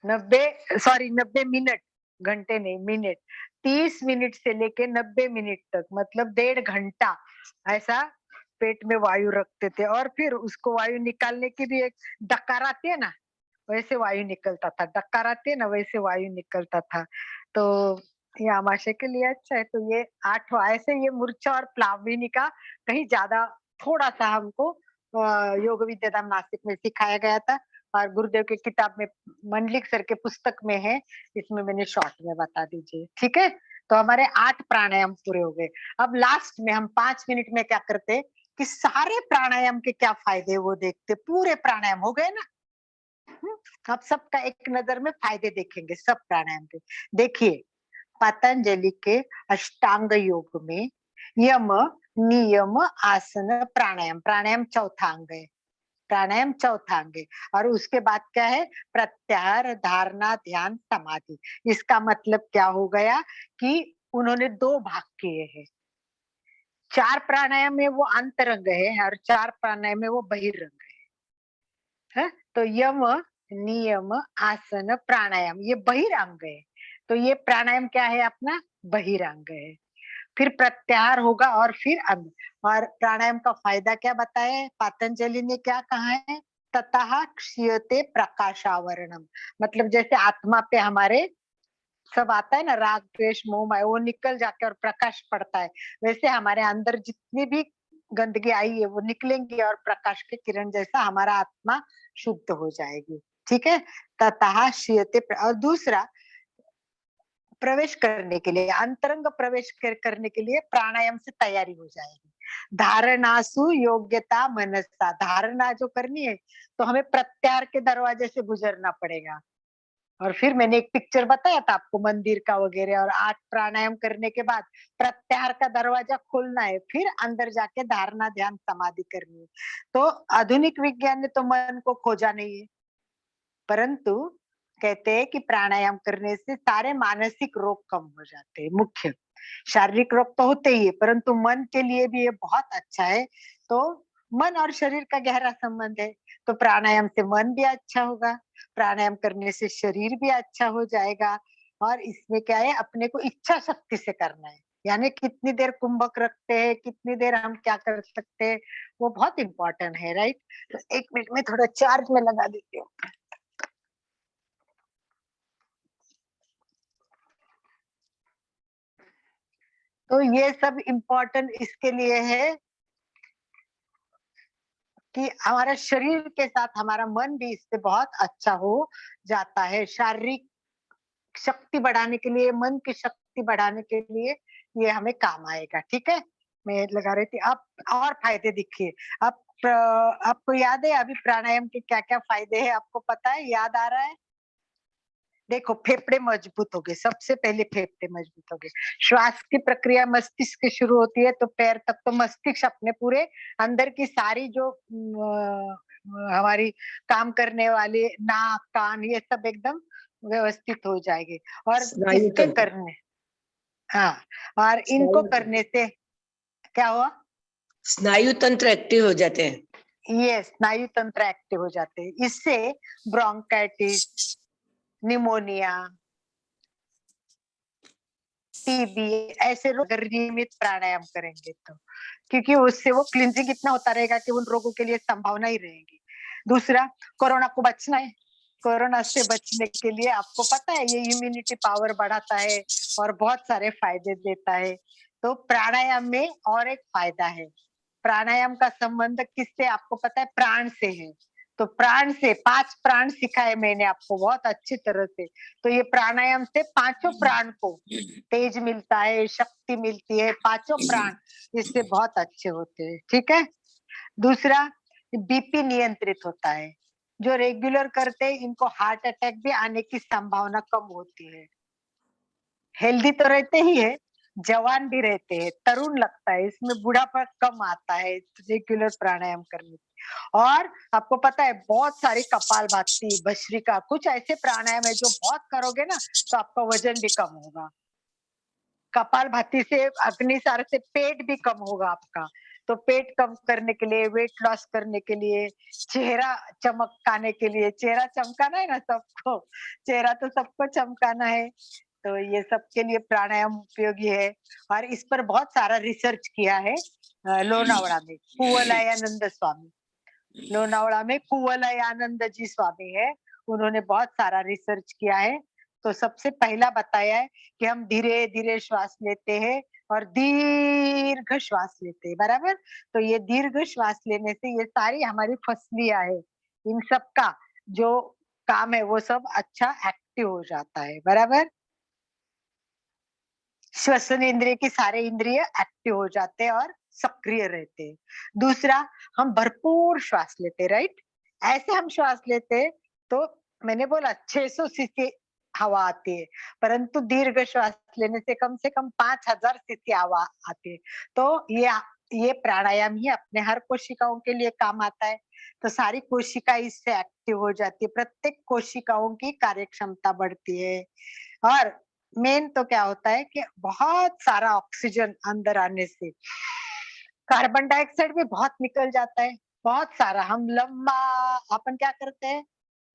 90 मिनट, घंटे नहीं मिनट, 30 मिनट से लेके 90 मिनट तक, मतलब 1.5 घंटा ऐसा पेट में वायु रखते थे। और फिर उसको वायु निकालने की भी एक डकार आती है ना, वैसे वायु निकलता था, डकार आती है ना, वैसे वायु निकलता था। तो ये आमाशय के लिए अच्छा है। तो ये 8 ऐसे ये मूर्छा और प्लाविनी का कहीं ज्यादा थोड़ा सा हमको योग विद्याधाम नासिक में सिखाया गया था, और गुरुदेव की किताब में, मंडलिक सर के पुस्तक में है, इसमें मैंने शॉर्ट में बता दीजिए, ठीक है। तो हमारे 8 प्राणायाम पूरे हो गए। अब लास्ट में हम 5 मिनट में क्या करते कि सारे प्राणायाम के क्या फायदे वो देखते। पूरे प्राणायाम हो गए ना, अब सबका एक नजर में फायदे देखेंगे सब प्राणायाम के। देखिए, पतंजलि के अष्टांग योग में यम नियम आसन प्राणायाम, प्राणायाम चौथा अंग है, प्राणायाम चौथा अंग है। और उसके बाद क्या है, प्रत्याहार, धारणा, ध्यान, समाधि। इसका मतलब क्या हो गया कि उन्होंने 2 भाग किए हैं। 4 प्राणायाम में वो अंतरंग है और 4 प्राणायाम में वो बहिरंग है। तो यम नियम आसन प्राणायाम ये बहिरंग है। तो ये प्राणायाम क्या है, अपना बहिरंग है। फिर प्रत्याहार होगा और फिर अंग। और प्राणायाम का फायदा क्या बताया पतंजलि ने, क्या कहा है, ततः क्षीयते प्रकाशावरणम। मतलब जैसे आत्मा पे हमारे सब आता है ना, राग द्वेष मोह माया, वो निकल जाके और प्रकाश पड़ता है, वैसे हमारे अंदर जितनी भी गंदगी आई है वो निकलेंगी और प्रकाश के किरण जैसा हमारा आत्मा शुद्ध हो जाएगी, ठीक है। ततः क्षीयते। और दूसरा, प्रवेश करने के लिए, अंतरंग प्रवेश करने के लिए प्राणायाम से तैयारी हो जाएगी। धारणासु योग्यता मनसा, धारणा जो करनी है तो हमें प्रत्याहार के दरवाजे से गुजरना पड़ेगा। और फिर मैंने एक पिक्चर बताया था आपको मंदिर का वगैरह, और 8 प्राणायाम करने के बाद प्रत्याहार का दरवाजा खोलना है, फिर अंदर जाके धारणा ध्यान समाधि करनी है। तो आधुनिक विज्ञान ने तो मन को खोजा नहीं है, परंतु कहते हैं कि प्राणायाम करने से सारे मानसिक रोग कम हो जाते हैं। मुख्य शारीरिक रोग तो होते ही है, परंतु मन के लिए भी ये बहुत अच्छा है। तो मन और शरीर का गहरा संबंध है, तो प्राणायाम से मन भी अच्छा होगा, प्राणायाम करने से शरीर भी अच्छा हो जाएगा। और इसमें क्या है, अपने को इच्छा शक्ति से करना है, यानी कितनी देर कुंभक रखते हैं, कितनी देर हम क्या कर सकते हैं, वो बहुत इंपॉर्टेंट है, राइट। तो 1 मिनट में थोड़ा चार्ज में लगा देती हूँ। तो ये सब इम्पोर्टेंट इसके लिए है कि हमारा शरीर के साथ हमारा मन भी इससे बहुत अच्छा हो जाता है। शारीरिक शक्ति बढ़ाने के लिए, मन की शक्ति बढ़ाने के लिए ये हमें काम आएगा, ठीक है। मैं लगा रही थी। आप और फायदे देखिए। आप आपको याद है अभी प्राणायाम के क्या क्या फायदे हैं, आपको पता है, याद आ रहा है? देखो, फेफड़े मजबूत हो गए, सबसे पहले फेफड़े मजबूत हो गए। श्वास की प्रक्रिया मस्तिष्क से शुरू होती है तो पैर तक, तो मस्तिष्क अपने पूरे अंदर की सारी जो हमारी काम करने वाले नाक कान ये सब एकदम व्यवस्थित हो जाएगी। और स्नायु इसके तंत्र, करने, हाँ, और इनको स्नायु करने से क्या हुआ, स्नायु तंत्र एक्टिव हो जाते हैं। ये स्नायु तंत्र एक्टिव हो जाते हैं। इससे ब्रोंकाइटिस, निमोनिया, टीबी ऐसे रोग अगर नियमित प्राणायाम करेंगे तो, क्योंकि उससे वो क्लींजिंग इतना होता रहेगा कि उन रोगों के लिए संभावना ही रहेगी। दूसरा, कोरोना को बचना है। कोरोना से बचने के लिए आपको पता है ये इम्यूनिटी पावर बढ़ाता है और बहुत सारे फायदे देता है। तो प्राणायाम में और एक फायदा है। प्राणायाम का संबंध किससे आपको पता है? प्राण से है। तो प्राण से 5 प्राण सिखाए मैंने आपको बहुत अच्छी तरह से। तो ये प्राणायाम से पांचों प्राण को तेज मिलता है, शक्ति मिलती है, पांचों प्राण इससे बहुत अच्छे होते हैं। ठीक है। दूसरा, बीपी नियंत्रित होता है। जो रेगुलर करते हैं इनको हार्ट अटैक भी आने की संभावना कम होती है। हेल्दी तो रहते ही है, जवान भी रहते हैं, तरुण लगता है, इसमें बुढ़ापा कम आता है रेगुलर प्राणायाम करने से। और आपको पता है बहुत सारी कपालभाति, भस्त्रिका, कुछ ऐसे प्राणायाम है जो बहुत करोगे ना तो आपका वजन भी कम होगा। कपालभाति से, अग्निसार से पेट भी कम होगा आपका। तो पेट कम करने के लिए, वेट लॉस करने के लिए, चेहरा चमकाने के लिए, चेहरा चमकाना है ना सबको, चेहरा तो सबको चमकाना है। तो ये सबके लिए प्राणायाम उपयोगी है और इस पर बहुत सारा रिसर्च किया है लोनावड़ा में कुवलयानंद स्वामी। लोनावड़ा में कुवलयानंद जी स्वामी है, उन्होंने बहुत सारा रिसर्च किया है। तो सबसे पहला बताया है कि हम धीरे धीरे श्वास लेते हैं और दीर्घ श्वास लेते हैं, बराबर। तो ये दीर्घ श्वास लेने से ये सारी हमारी फसलियां है, इन सब का जो काम है वो सब अच्छा एक्टिव हो जाता है, बराबर। श्वसन इंद्रिय की सारे इंद्रिय एक्टिव हो जाते हैं और सक्रिय रहते हैं। दूसरा, हम भरपूर श्वास लेते हैं, राइट। ऐसे हम श्वास लेते हैं तो मैंने बोला 600 सीसी हवा आती है, परंतु दीर्घ श्वास लेने से कम 5000 सीसी हवा आती है। तो ये प्राणायाम ही अपने हर कोशिकाओं के लिए काम आता है। तो सारी कोशिका इससे एक्टिव हो जाती है, प्रत्येक कोशिकाओं की कार्यक्षमता बढ़ती है। और मेन तो क्या होता है कि बहुत सारा ऑक्सीजन अंदर आने से कार्बन डाइऑक्साइड भी बहुत निकल जाता है, बहुत सारा। हम लंबा, अपन क्या करते हैं,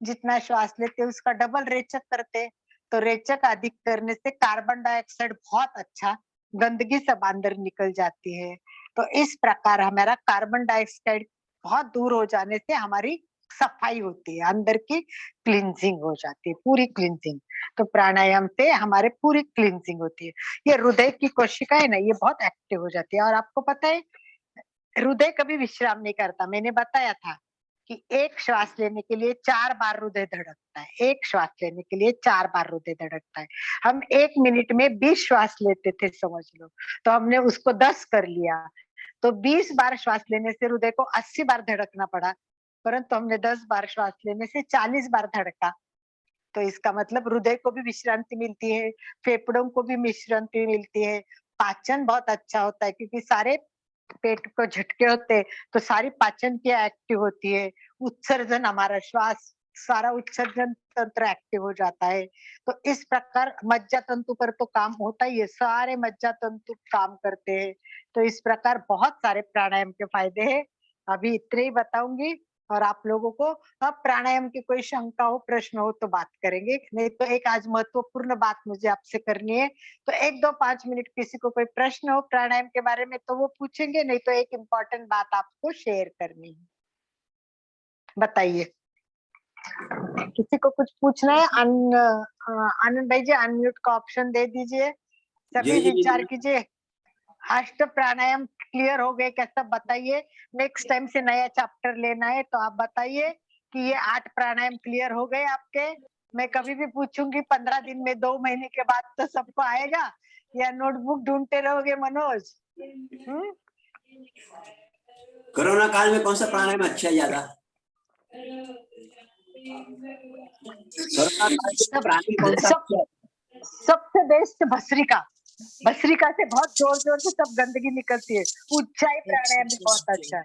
जितना श्वास लेते हैं उसका डबल रेचक करते हैं। तो रेचक अधिक करने से कार्बन डाइऑक्साइड बहुत अच्छा, गंदगी सब अंदर निकल जाती है। तो इस प्रकार हमारा कार्बन डाइऑक्साइड बहुत दूर हो जाने से हमारी सफाई होती है, अंदर की क्लींजिंग हो जाती है, पूरी क्लींजिंग। तो प्राणायाम से हमारे पूरी क्लींजिंग होती है। ये हृदय की कोशिका है ना, ये बहुत एक्टिव हो जाती है। और आपको पता है हृदय कभी विश्राम नहीं करता। मैंने बताया था कि एक श्वास लेने के लिए 4 बार हृदय धड़कता है, एक श्वास लेने के लिए 4 बार हृदय धड़कता है। हम 1 मिनट में 20 श्वास लेते थे, समझ लो। तो हमने उसको 10 कर लिया। तो 20 बार श्वास लेने से हृदय को 80 बार धड़कना पड़ा, परंतु हमने 10 बार श्वास लेने से 40 बार धड़का। तो इसका मतलब हृदय को भी विश्रांति मिलती है, फेफड़ों को भी विश्रांति मिलती है, पाचन बहुत अच्छा होता है क्योंकि सारे पेट को झटके होते हैं, तो सारी पाचन क्रिया एक्टिव होती है। उत्सर्जन, हमारा श्वास, सारा उत्सर्जन तंत्र एक्टिव हो जाता है। तो इस प्रकार मज्जा तंतु पर तो काम होता ही है, सारे मज्जा तंतु काम करते हैं। तो इस प्रकार बहुत सारे प्राणायाम के फायदे हैं। अभी इतने ही बताऊंगी और आप लोगों को अब प्राणायाम की कोई शंका हो, प्रश्न हो तो बात करेंगे। नहीं तो एक आज महत्वपूर्ण बात मुझे आपसे करनी है, तो 1-2-5 मिनट किसी को कोई प्रश्न हो प्राणायाम के बारे में तो वो पूछेंगे, नहीं तो एक इम्पोर्टेंट बात आपको शेयर करनी है। बताइए, किसी को कुछ पूछना है? आनंद भाई जी, अनम्यूट का ऑप्शन दे दीजिए, सभी विचार कीजिए। अष्ट प्राणायाम क्लियर हो गए क्या सब? बताइए। नेक्स्ट टाइम से नया चैप्टर लेना है तो आप बताइए कि ये 8 प्राणायाम क्लियर हो गए आपके। मैं कभी भी पूछूंगी 15 दिन में, 2 महीने के बाद तो सबको आएगा, या नोटबुक ढूंढते रहोगे मनोज? कोरोना काल में कौन सा प्राणायाम अच्छा है ज्यादा? कोरोना काल में प्राणायाम कौन सा अच्छा है? सबसे बेस्ट भस्त्रिका। भस्त्रिका से बहुत जोर जोर से सब गंदगी निकलती है। उज्जाई प्राणायाम भी बहुत अच्छा है,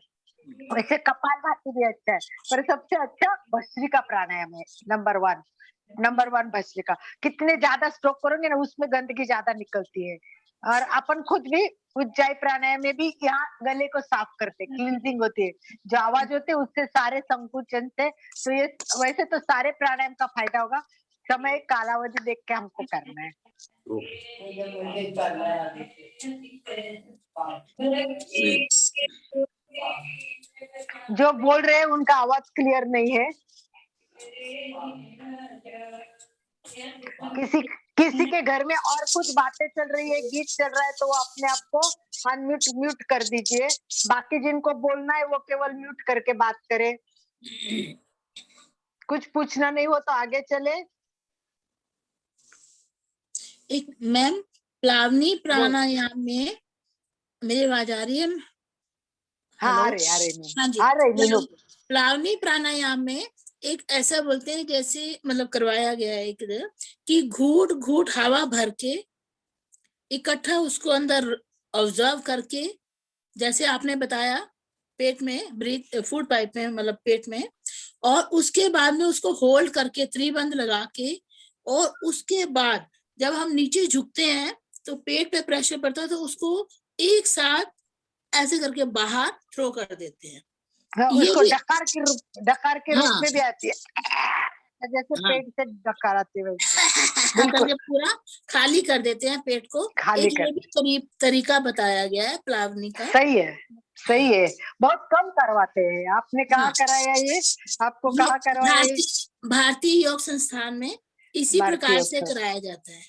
वैसे कपालभाति भी अच्छा है, पर सबसे अच्छा भस्त्रिका प्राणायाम है। Number one bhastrika. कितने ज्यादा स्ट्रोक करोगे ना उसमें गंदगी ज्यादा निकलती है। और अपन खुद भी उज्जाई प्राणायाम में भी यहाँ गले को साफ करते, क्लींजिंग होती है, जो आवाज होती है उससे सारे संकुचन से। तो ये वैसे तो सारे प्राणायाम का फायदा होगा, समय कालावधि देख के हमको करना है। जो बोल रहे हैं उनका आवाज क्लियर नहीं है। किसी किसी के घर में और कुछ बातें चल रही है, गीत चल रहा है, तो वो अपने आप को अनम्यूट म्यूट कर दीजिए। बाकी जिनको बोलना है वो केवल म्यूट करके बात करें। कुछ पूछना नहीं हो तो आगे चले। एक मैम, प्लावनी प्राणायाम में मेरी आवाज आ रही है? हाँ आ हेलो? रही हाँ जी। आ रही मीनू। प्लावनी प्राणायाम में एक ऐसा बोलते हैं, जैसे मतलब करवाया गया है एक कि घूट घूट हवा भर के इकट्ठा उसको अंदर ऑब्जर्व करके, जैसे आपने बताया पेट में ब्रीथ, फूड पाइप में मतलब पेट में, और उसके बाद में उसको होल्ड करके त्रिबंध लगा के, और उसके बाद जब हम नीचे झुकते हैं तो पेट पे प्रेशर पड़ता है, तो उसको एक साथ ऐसे करके बाहर थ्रो कर देते हैं। हाँ, ये उसको भी डकार के रूप हाँ में भी आती है, जैसे हाँ पेट से डकार आती है वैसे। बिल्कुल करके पूरा खाली कर देते हैं पेट को। खाली एक कर। ये भी तरीका बताया गया है प्लावनी का। सही है, सही है। बहुत कम करवाते हैं। आपने कहाँ हाँ, कराया ये? आपको ये कहाँ करवाया ये? भारतीय योग संस्थान में इसी भारतीय प्रकार से उत्सव। कराया जाता है।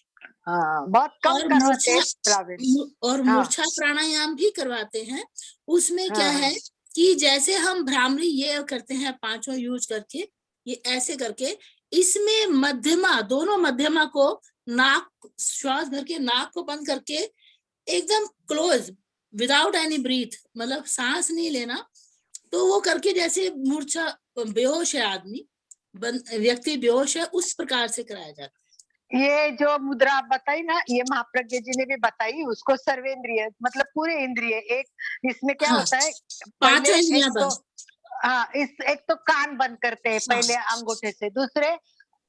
हाँ, बहुत कम और करवाते हैं प्रावीण। हाँ मूर्छा प्राणायाम भी करवाते हैं। उसमें क्या हाँ है कि जैसे हम भ्रामरी ये करते हैं पांचों यूज करके, ये ऐसे करके, इसमें मध्यमा, दोनों मध्यमा को नाक, श्वास भर के नाक को बंद करके एकदम क्लोज विदाउट एनी ब्रीथ, मतलब सांस नहीं लेना, तो वो करके जैसे मूर्छा, बेहोश है आदमी, व्यक्ति बेहोश है, उस प्रकार से कराया जाता है। ये जो मुद्रा आप बताई ना, ये महाप्रज्ञ जी ने भी बताई। उसको सर्वेंद्रिय मतलब पूरे इंद्रिय। एक इसमें क्या हाँ, होता है, पांचों पहले इंद्रियां एक तो बंद। हाँ, एक तो कान बंद करते हैं पहले अंगूठे से, दूसरे आंख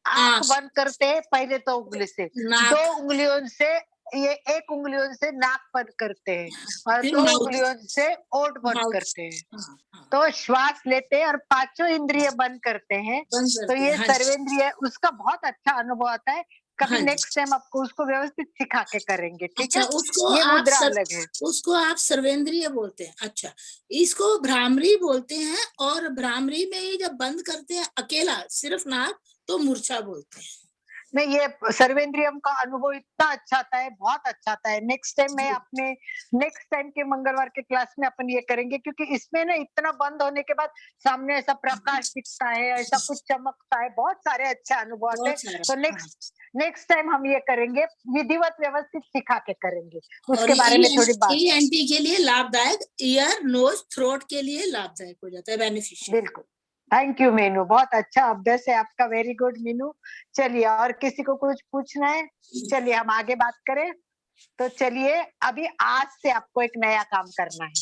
आँख, बंद करते हैं पहले तो उंगली से, नाक, दो उंगलियों से, ये एक उंगलियों से नाक बंद करते हैं और फिर दो माउथ, उंगलियों से ओठ बंद माउथ, करते हैं। हाँ, हाँ, तो श्वास लेते हैं और पांचों इंद्रिय बंद करते हैं। बंद तो करते हैं। ये हाँ जी, सर्वेंद्रिय, उसका बहुत अच्छा अनुभव आता है। कभी हाँ जी। नेक्स्ट टाइम आपको उसको व्यवस्थित सिखा के करेंगे, ठीक अच्छा, है? ये मुद्रा अलग है। उसको आप सर्वेंद्रिय बोलते हैं। अच्छा, इसको भ्रामरी बोलते हैं, और भ्रामरी में ही जब बंद करते हैं अकेला सिर्फ नाक, तो मूर्छा बोलते हैं। नहीं, ये सर्वेंद्रियम का अनुभव इतना अच्छा आता है, बहुत अच्छा आता है। नेक्स्ट टाइम मैं अपने नेक्स्ट टाइम के मंगलवार के क्लास में अपन ये करेंगे, क्योंकि इसमें ना इतना बंद होने के बाद सामने ऐसा प्रकाश दिखता है, ऐसा कुछ चमकता है, बहुत सारे अच्छे अनुभव आते हैं। बहुत सारा, तो हाँ। नेक्स्ट टाइम हम ये करेंगे, विधिवत व्यवस्थित सिखा के करेंगे, और उसके बारे में थोड़ी बात। ENT के लिए लाभदायक, ईयर नोज थ्रोट के लिए लाभदायक हो जाता है, बेनिफिशियल। बिल्कुल। थैंक यू मीनू, बहुत अच्छा अभ्यास है आपका, वेरी गुड मीनू। चलिए, और किसी को कुछ पूछना है? चलिए हम आगे बात करें। तो चलिए, अभी आज से आपको एक नया काम करना है।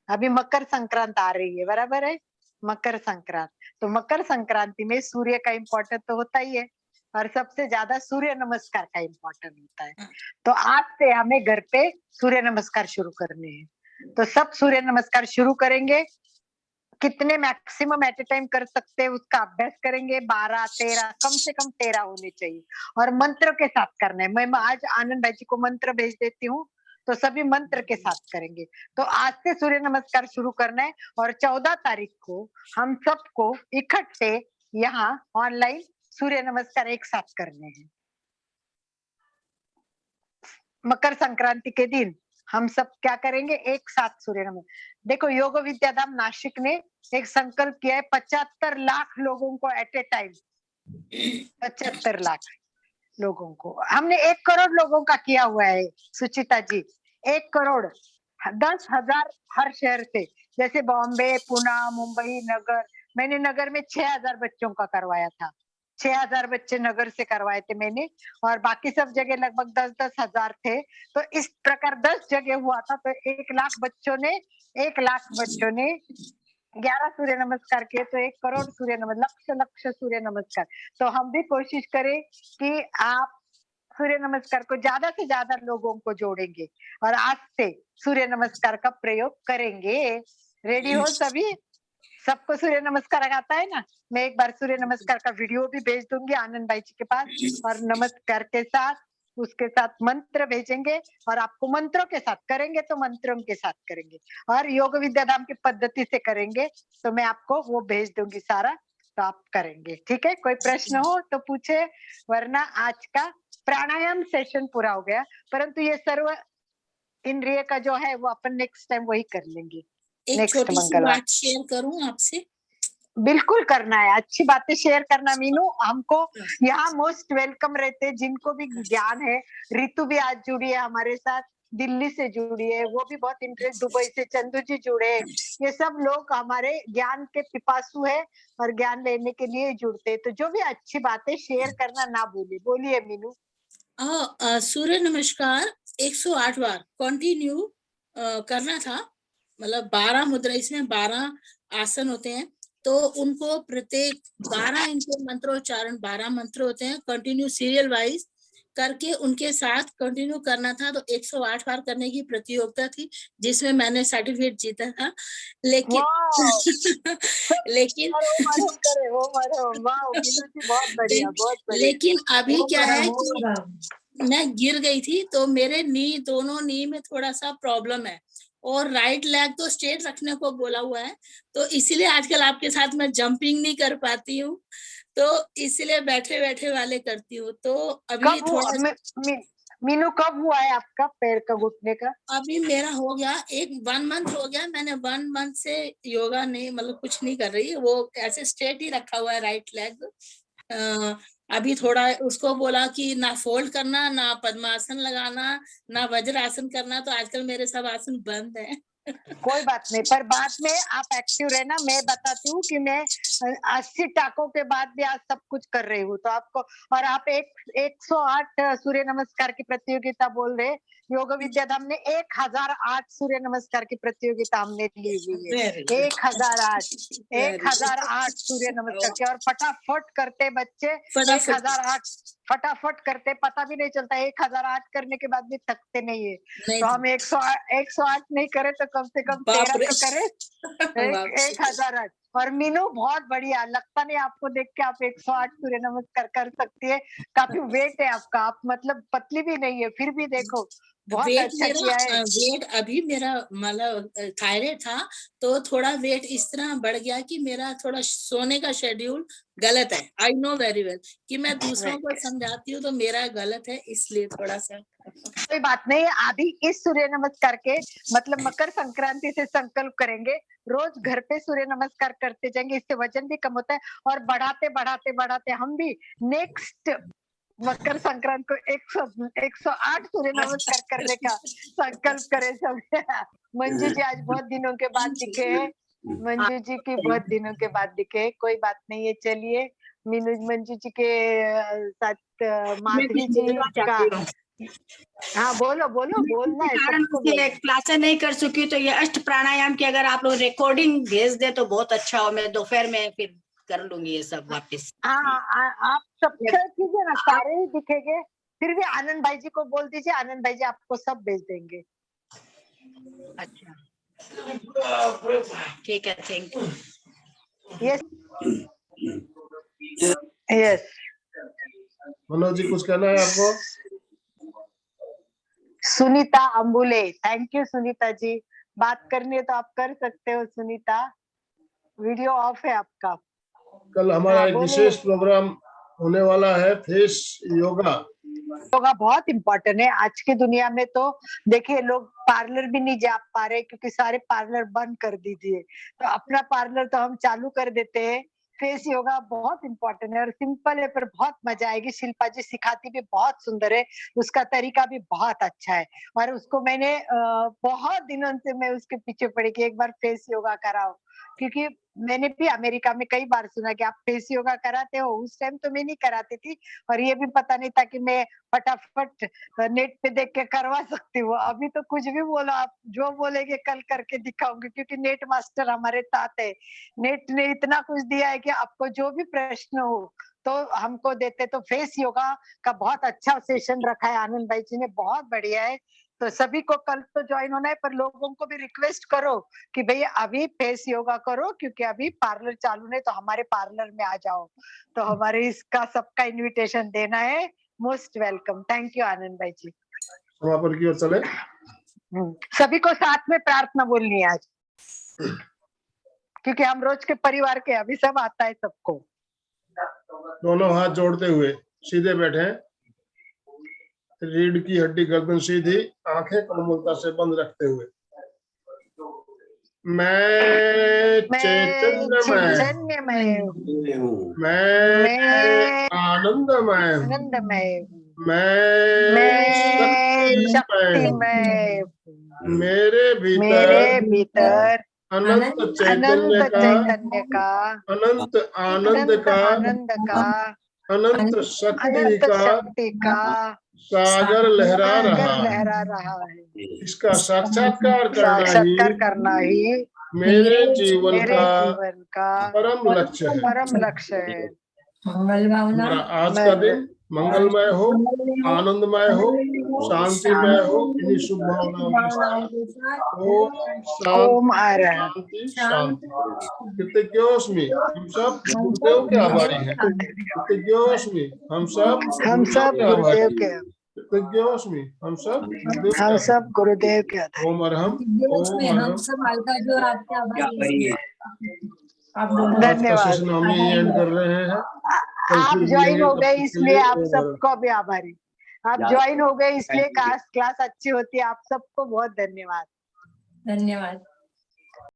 अभी मकर संक्रांत आ रही है, बराबर है? मकर संक्रांत, तो मकर संक्रांति में सूर्य का इम्पोर्टेंट तो होता ही है, और सबसे ज्यादा सूर्य नमस्कार का इम्पोर्टेंट होता है। तो आज से हमें घर पे सूर्य नमस्कार शुरू करने हैं। तो सब सूर्य नमस्कार शुरू करेंगे। कितने मैक्सिमम एट ए टाइम कर सकते हैं उसका अभ्यास करेंगे। 12, 13, कम से कम 13 होने चाहिए, और मंत्र के साथ करना है। मैं आज आनंद भाई जी को मंत्र भेज देती हूँ, तो सभी मंत्र के साथ करेंगे। तो आज से सूर्य नमस्कार शुरू करना है, और 14 तारीख को हम सबको इकट्ठे यहाँ ऑनलाइन सूर्य नमस्कार एक साथ करने हैं। मकर संक्रांति के दिन हम सब क्या करेंगे, एक साथ सूर्य नमस्कार। देखो, योग विद्याधाम नासिक ने एक संकल्प किया है, 75 लाख लोगों को एट ए टाइम, 75 लाख लोगों को। हमने 1 करोड़ लोगों का किया हुआ है सुचिता जी, 1 करोड़, 10,000 हर शहर से, जैसे बॉम्बे, पुणे, मुंबई, नगर। मैंने नगर में 6,000 बच्चों का करवाया था, 6,000 बच्चे नगर से करवाए थे मैंने, और बाकी सब जगह लगभग 10-10 हजार थे। तो इस प्रकार 10 जगह हुआ था, तो 1 लाख बच्चों ने 11 सूर्य नमस्कार किए, तो 1 करोड़ सूर्य नमस्कार, लक्ष सूर्य नमस्कार। तो हम भी कोशिश करें कि आप सूर्य नमस्कार को ज्यादा से ज्यादा लोगों को जोड़ेंगे, और आज से सूर्य नमस्कार का प्रयोग करेंगे। रेडी हो सभी? सबको सूर्य नमस्कार आता है ना? मैं एक बार सूर्य नमस्कार का वीडियो भी भेज दूंगी आनंद भाई जी के पास, और नमस्कार के साथ उसके साथ मंत्र भेजेंगे और आपको मंत्रों के साथ करेंगे तो मंत्रों के साथ करेंगे और योग विद्या धाम की पद्धति से करेंगे तो मैं आपको वो भेज दूंगी सारा, तो आप करेंगे। ठीक है, कोई प्रश्न हो तो पूछे, वरना आज का प्राणायाम सेशन पूरा हो गया, परंतु ये सर्व इंद्रिय का जो है वो अपन नेक्स्ट टाइम वही कर लेंगे। एक नेक्स्ट छोटी सी मंगलवार बात शेयर करूं आपसे। बिल्कुल करना है, अच्छी बातें शेयर करना मीनू। हमको यहाँ मोस्ट वेलकम रहते हैं, जिनको भी ज्ञान है। रितु भी आज जुड़ी है हमारे साथ, दिल्ली से जुड़ी है, वो भी बहुत इंटरेस्ट, दुबई से चंदू जी जुड़े हैं। ये सब लोग हमारे ज्ञान के पिपासु है और ज्ञान लेने के लिए जुड़ते हैं। तो जो भी अच्छी बातें शेयर करना ना भूलिए। बोलिए मीनू। सूर्य नमस्कार 108 बार कंटिन्यू करना था, मतलब 12 मुद्रा, इसमें 12 आसन होते हैं, तो उनको प्रत्येक 12 इनके मंत्रोच्चारण 12 मंत्र होते हैं, कंटिन्यू सीरियल वाइज करके उनके साथ कंटिन्यू करना था। तो 108 बार करने की प्रतियोगिता थी जिसमें मैंने सर्टिफिकेट जीता था, लेकिन लेकिन बहुत बढ़िया, बहुत बढ़िया। लेकिन अभी क्या है कि मैं गिर गई थी, तो मेरे दोनों नी में थोड़ा सा प्रॉब्लम है और राइट लेग तो स्ट्रेट रखने को बोला हुआ है, तो इसीलिए आजकल आपके साथ मैं जंपिंग नहीं कर पाती हूँ, तो इसलिए बैठे बैठे वाले करती हूँ। तो अभी थोड़ा मीनू कब हुआ है आपका पैर का घुटने का? अभी मेरा हो गया 1 मंथ हो गया। मैंने 1 मंथ से योगा नहीं, मतलब कुछ नहीं कर रही, वो ऐसे स्ट्रेट ही रखा हुआ है राइट लेग। अभी थोड़ा उसको बोला कि ना फोल्ड करना, ना पद्मासन लगाना, ना वज्रासन करना, तो आजकल मेरे सब आसन बंद है। कोई बात नहीं, पर बाद में आप एक्टिव रहना। मैं बताती हूँ कि मैं 80 टाकों के बाद भी आज सब कुछ कर रही हूँ, तो आपको, और आप 108 सूर्य नमस्कार की प्रतियोगिता बोल रहे, योग विद्या धाम ने 1008 सूर्य नमस्कार की प्रतियोगिता हमने ली हुई है। 1008 सूर्य नमस्कार के, और फटाफट करते बच्चे 1008 फटाफट करते, पता भी नहीं चलता। 1008 करने के बाद भी थकते नहीं है। तो हम 108 नहीं करे तो कम से कम 13 तो करे, 1008। और मीनू बहुत बढ़िया, लगता नहीं आपको देख के आप 108 सूर्य नमस्कार कर सकती है। काफी वेट है आपका, आप मतलब पतली भी नहीं है, फिर भी देखो बहुत अच्छा किया है। वेट अभी मेरा मतलब थायराइड था, तो थोड़ा वेट इस तरह बढ़ गया कि मेरा थोड़ा सोने का शेड्यूल गलत है। आई नो वेरी वेल कि मैं दूसरों को समझाती हूँ तो मेरा गलत है, इसलिए थोड़ा सा। कोई बात नहीं, अभी इस सूर्य नमस्कार के मतलब मकर संक्रांति से संकल्प करेंगे, रोज घर पे सूर्य नमस्कार करते जाएंगे, इससे वजन भी कम होता है। और बढ़ाते बढ़ाते बढ़ाते हम भी नेक्स्ट मकर संक्रांति को 108 सूर्य नमस्कार करने का संकल्प करें सब। मंजू जी आज बहुत दिनों के बाद दिखे हैं, मंजू जी की बहुत दिनों के बाद दिखे। कोई बात नहीं है, चलिए मंजू जी के साथ माधवी जी का, हाँ बोलो बोलो, बोलना है सबको। क्लासेस नहीं कर सकी तो ये अष्ट प्राणायाम की अगर आप लोग रिकॉर्डिंग भेज दे तो बहुत अच्छा हो, मैं दोपहर में फिर कर लूंगी ये सब वापस। हाँ आप सब कीजिए ना, सारे ही दिखेंगे। फिर भी आनंद भाई जी को बोल दीजिए, आनंद भाई जी आपको सब भेज देंगे। अच्छा ठीक है, thank you. Yes yes. Manoj ji कुछ कहना है आपको? सुनीता अंबुले, थैंक यू सुनीता जी, बात करनी है तो आप कर सकते हो सुनीता, वीडियो ऑफ है आपका। कल हमारा एक विशेष प्रोग्राम होने वाला है, फेस योगा। योगा बहुत इम्पोर्टेंट है आज की दुनिया में। तो देखिए लोग पार्लर भी नहीं जा पा रहे क्योंकि सारे पार्लर बंद कर दीजिए, तो अपना पार्लर तो हम चालू कर देते हैं। फेस योगा बहुत इम्पोर्टेंट है और सिंपल है, पर बहुत मजा आएगी। शिल्पा जी सिखाती भी बहुत सुंदर है, उसका तरीका भी बहुत अच्छा है, और उसको मैंने बहुत दिनों से मैं उसके पीछे पड़ी कि एक बार फेस योगा कराओ, क्योंकि मैंने भी अमेरिका में कई बार सुना कि आप फेस योगा कराते हो। उस टाइम तो मैं नहीं कराती थी, और ये भी पता नहीं था कि मैं फटाफट नेट पे देख के करवा सकती हूँ। अभी तो कुछ भी बोलो आप, जो बोलेंगे कल करके दिखाऊंगी, क्योंकि नेट मास्टर हमारे साथ है। नेट ने इतना कुछ दिया है कि आपको जो भी प्रश्न हो तो हमको देते। तो फेस योगा का बहुत अच्छा सेशन रखा है आनंद भाई जी ने, बहुत बढ़िया है। तो सभी को कल तो ज्वाइन होना है, पर लोगों को भी रिक्वेस्ट करो कि भैया अभी फेस योगा करो, क्योंकि अभी पार्लर चालू नहीं, तो हमारे पार्लर में आ जाओ। तो हमारे इसका सबका इनविटेशन देना है, मोस्ट वेलकम। थैंक यू आनंद भाई जी। समापन की ओर चले। सभी को साथ में प्रार्थना बोलनी है आज, क्योंकि हम रोज के परिवार के अभी सब आता है सबको। दोनों हाथ जोड़ते हुए सीधे बैठे, रीढ़ की हड्डी गर्दन सीधी, आंखें कोमलता से बंद रखते हुए। मैं चैतन्यमय, मैं आनंदमय, आनंदमय, मैं शक्तिमय, मेरे मेरे भीतर अनंत चैतन्य का, अनंत आनंद का, आनंद का, अनंत शक्ति का सागर लहरा रहा है। इसका साक्षात्कार करना ही मेरे जीवन का परम लक्ष्य है। हमारा आज का दिन मंगलमय हो, आनंदमय हो, शांतिमय हो। इन्हीं शुभ भावनाओं के साथ ओम शांति शांति। कृतज्ञोस्मि, हम सब गुरुदेव के आभारी हैं। कृतज्ञोस्मि, हम सब गुरुदेव के, कृतज्ञोस्मि, हम सब गुरुदेव के। ओम अरहम, हम सब अलका और आपके आभारी हैं। धन्यवाद। हम यही एंड कर रहे हैं। आप ज्वाइन हो गए इसलिए आप सबको भी आभारी। आप ज्वाइन हो गए इसलिए क्लास अच्छी होती है। आप सबको बहुत धन्यवाद। धन्यवाद।